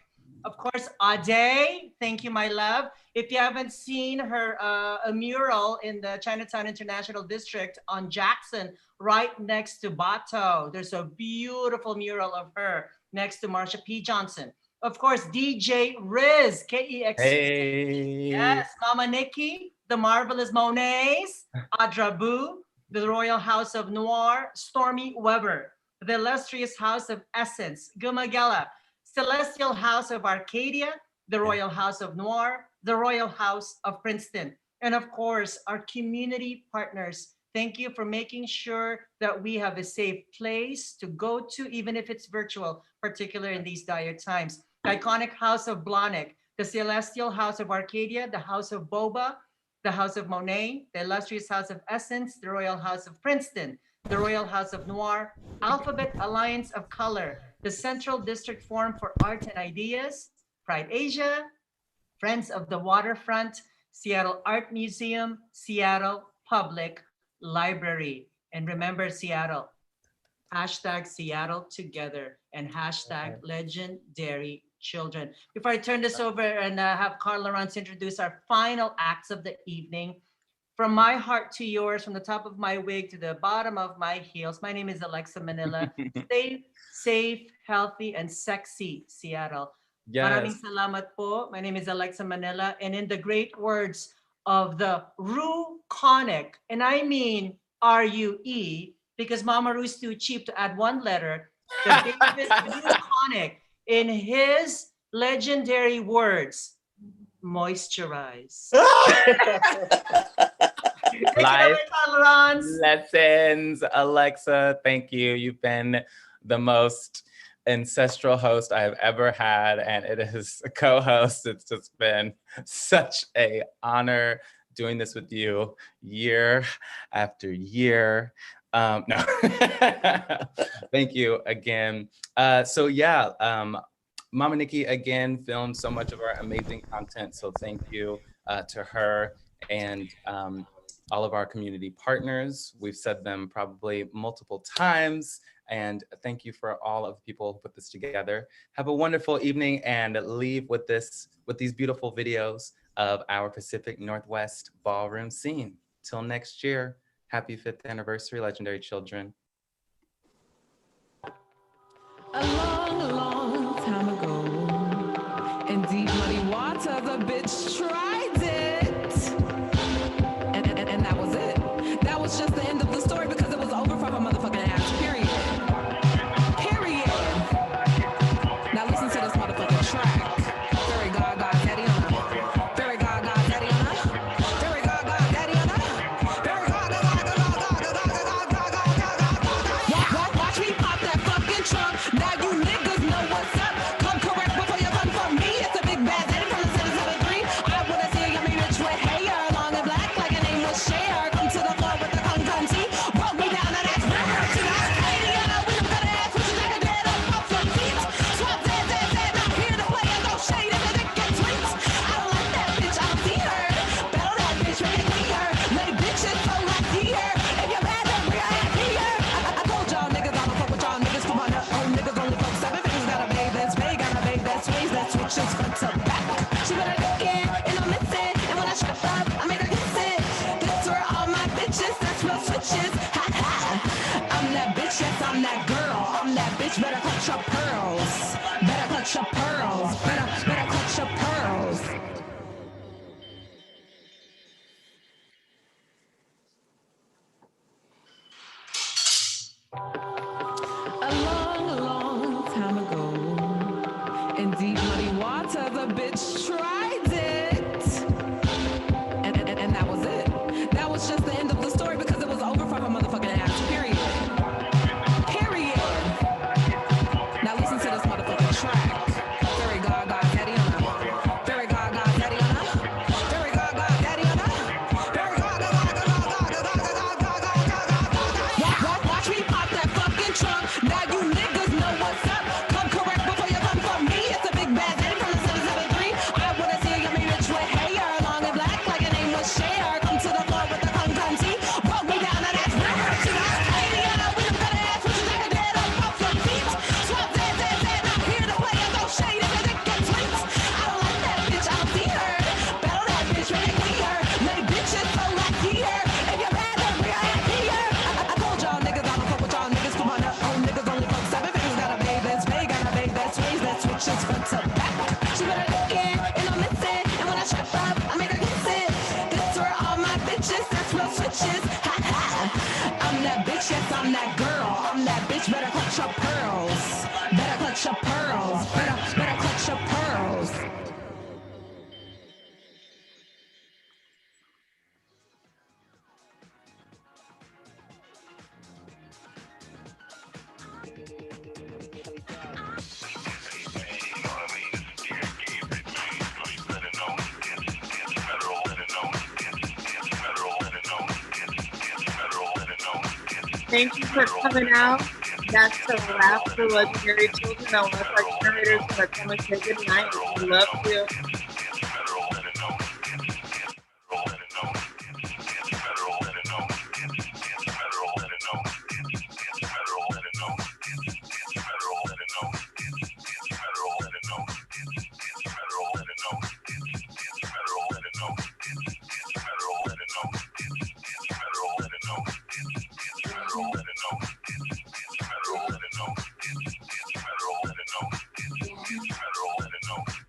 Of course, Ade, thank you, my love. If you haven't seen her a mural in the Chinatown International District on Jackson, right next to Bato, there's a beautiful mural of her next to Marsha P. Johnson. Of course, DJ Riz, KEX. Hey. Yes, Mama Nikki, the marvelous Monets, Adra Boo, the Royal House of Noir, Stormy Weber, the Illustrious House of Essence, Gumagela, Celestial House of Arcadia, the Royal House of Noir, the Royal House of Princeton, and of course, our community partners. Thank you for making sure that we have a safe place to go to, even if it's virtual, particularly in these dire times. The iconic House of Blahnik, the Celestial House of Arcadia, the House of Boba, the House of Monet, the Illustrious House of Essence, the Royal House of Princeton, the Royal House of Noir, Alphabet Alliance of Color, the Central District Forum for Art and Ideas, Pride Asia, Friends of the Waterfront, Seattle Art Museum, Seattle Public Library. And remember, Seattle, hashtag Seattle Together and hashtag Legendary Children. Before I turn this over and have Carla Rons introduce our final acts of the evening, from my heart to yours, from the top of my wig to the bottom of my heels, my name is Alexa Manila. Stay safe, healthy, and sexy, Seattle. Yes. Maraming salamat po. My name is Alexa Manila. And in the great words of the Ru-conic, and I mean R-U-E, because Mama Ru's too cheap to add one letter, the David Ru-conic, in his legendary words, moisturize. Life lessons, Alexa. Thank you. You've been the most ancestral host I have ever had, and it is a co-host. It's just been such an honor doing this with you year after year. No, thank you again. Mama Nikki again filmed so much of our amazing content. So thank you to her and all of our community partners. We've said them probably multiple times. And thank you for all of the people who put this together. Have a wonderful evening and leave with these beautiful videos of our Pacific Northwest ballroom scene. Till next year, happy 5th anniversary, Legendary Children. A long, long time ago, in deep muddy water, the bitch tried it. And that was it. That was just the end of the story because it was over for her motherfucking ass, period. Period. Now listen to this motherfucking track. Very gaga, daddy on her. Very gaga, daddy on her. Very gaga, daddy on her. Very gaga, watch me pop that fucking trunk. Now you niggas know what's up. Come correct before you run for me. It's a big bad daddy from the 773. I wanna see you me rich with hair, long and black like a name was Cher. Come to the floor with the concunty. Roll me down to that river to Arcadia. With them good ass bitches like a dead up off some feet. Swap dead, not here to play and throw shade if the dick gets sweet. I don't like that bitch, I don't see her. Battle that bitch, make it clear. Lay bitches so like here. If you're mad, then we're at here. I told y'all niggas I don't fuck with y'all niggas. Come on, old niggas only fuck 7 bitches. Gotta bathe that sway, gotta bathe that sways, that switches front to back. She better look in and I'm missing. And when I shut up, I make her kiss it. This were all my bitches, that's real switches. Ha ha. I'm that bitch, yes, I'm that girl. I'm that bitch, better clutch your pearls. Better clutch your pearls. Better clutch your pearls. A long, long time ago, in deep muddy water, the bitch tried it. And that was it. That was just the end of the story because it was over for her motherfucking ass, period. Period. Now listen to this motherfucker. bitches. Ha ha. I'm that bitch, yes, I'm that girl. I'm that bitch, better clutch your pearls. Better clutch your pearls. Better clutch your pearls. Thank you for coming out. That's the wrap for Legendary Children. Unless our curator's gonna come and say good night. We love you.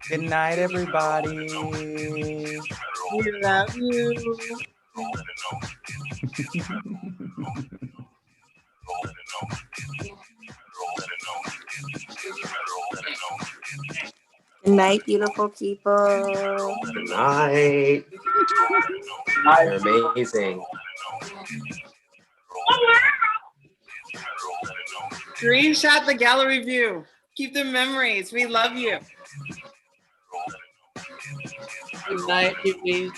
Good night, everybody. We love you. Good night, beautiful people. Good night. You're amazing. Screenshot the gallery view. Keep the memories. We love you. Good night, cuties.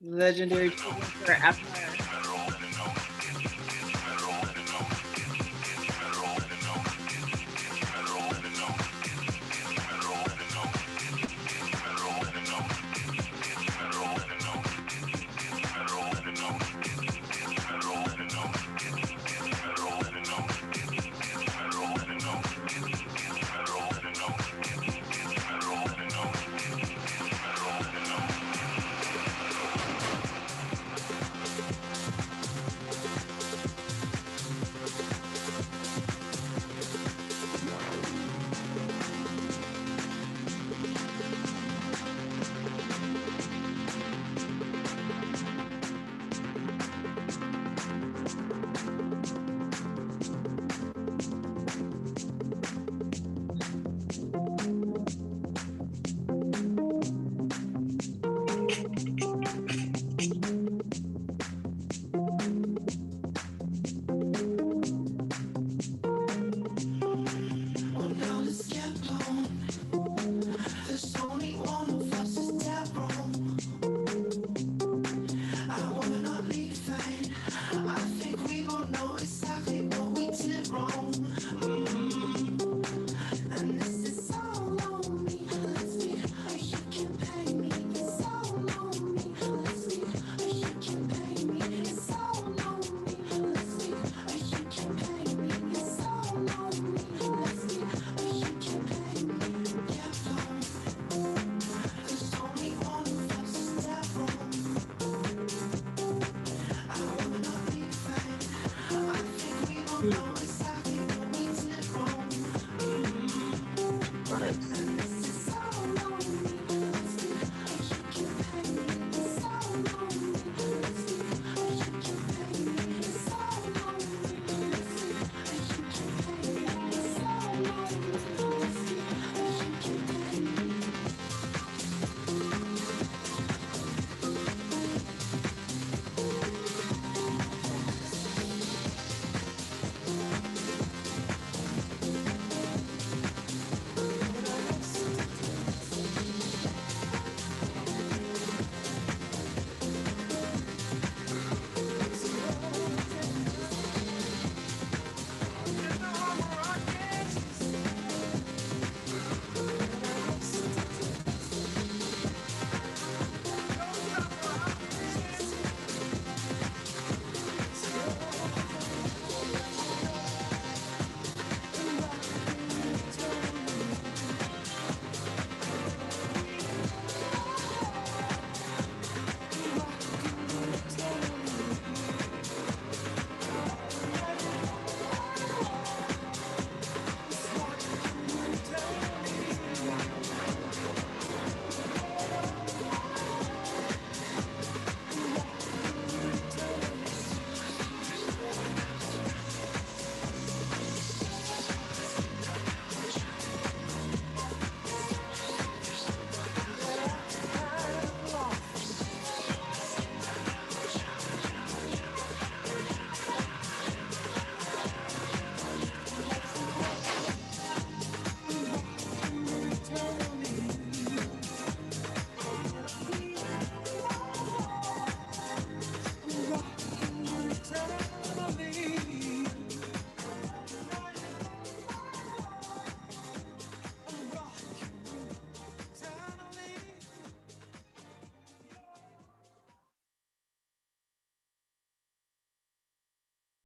Legendary Children forever. Nice.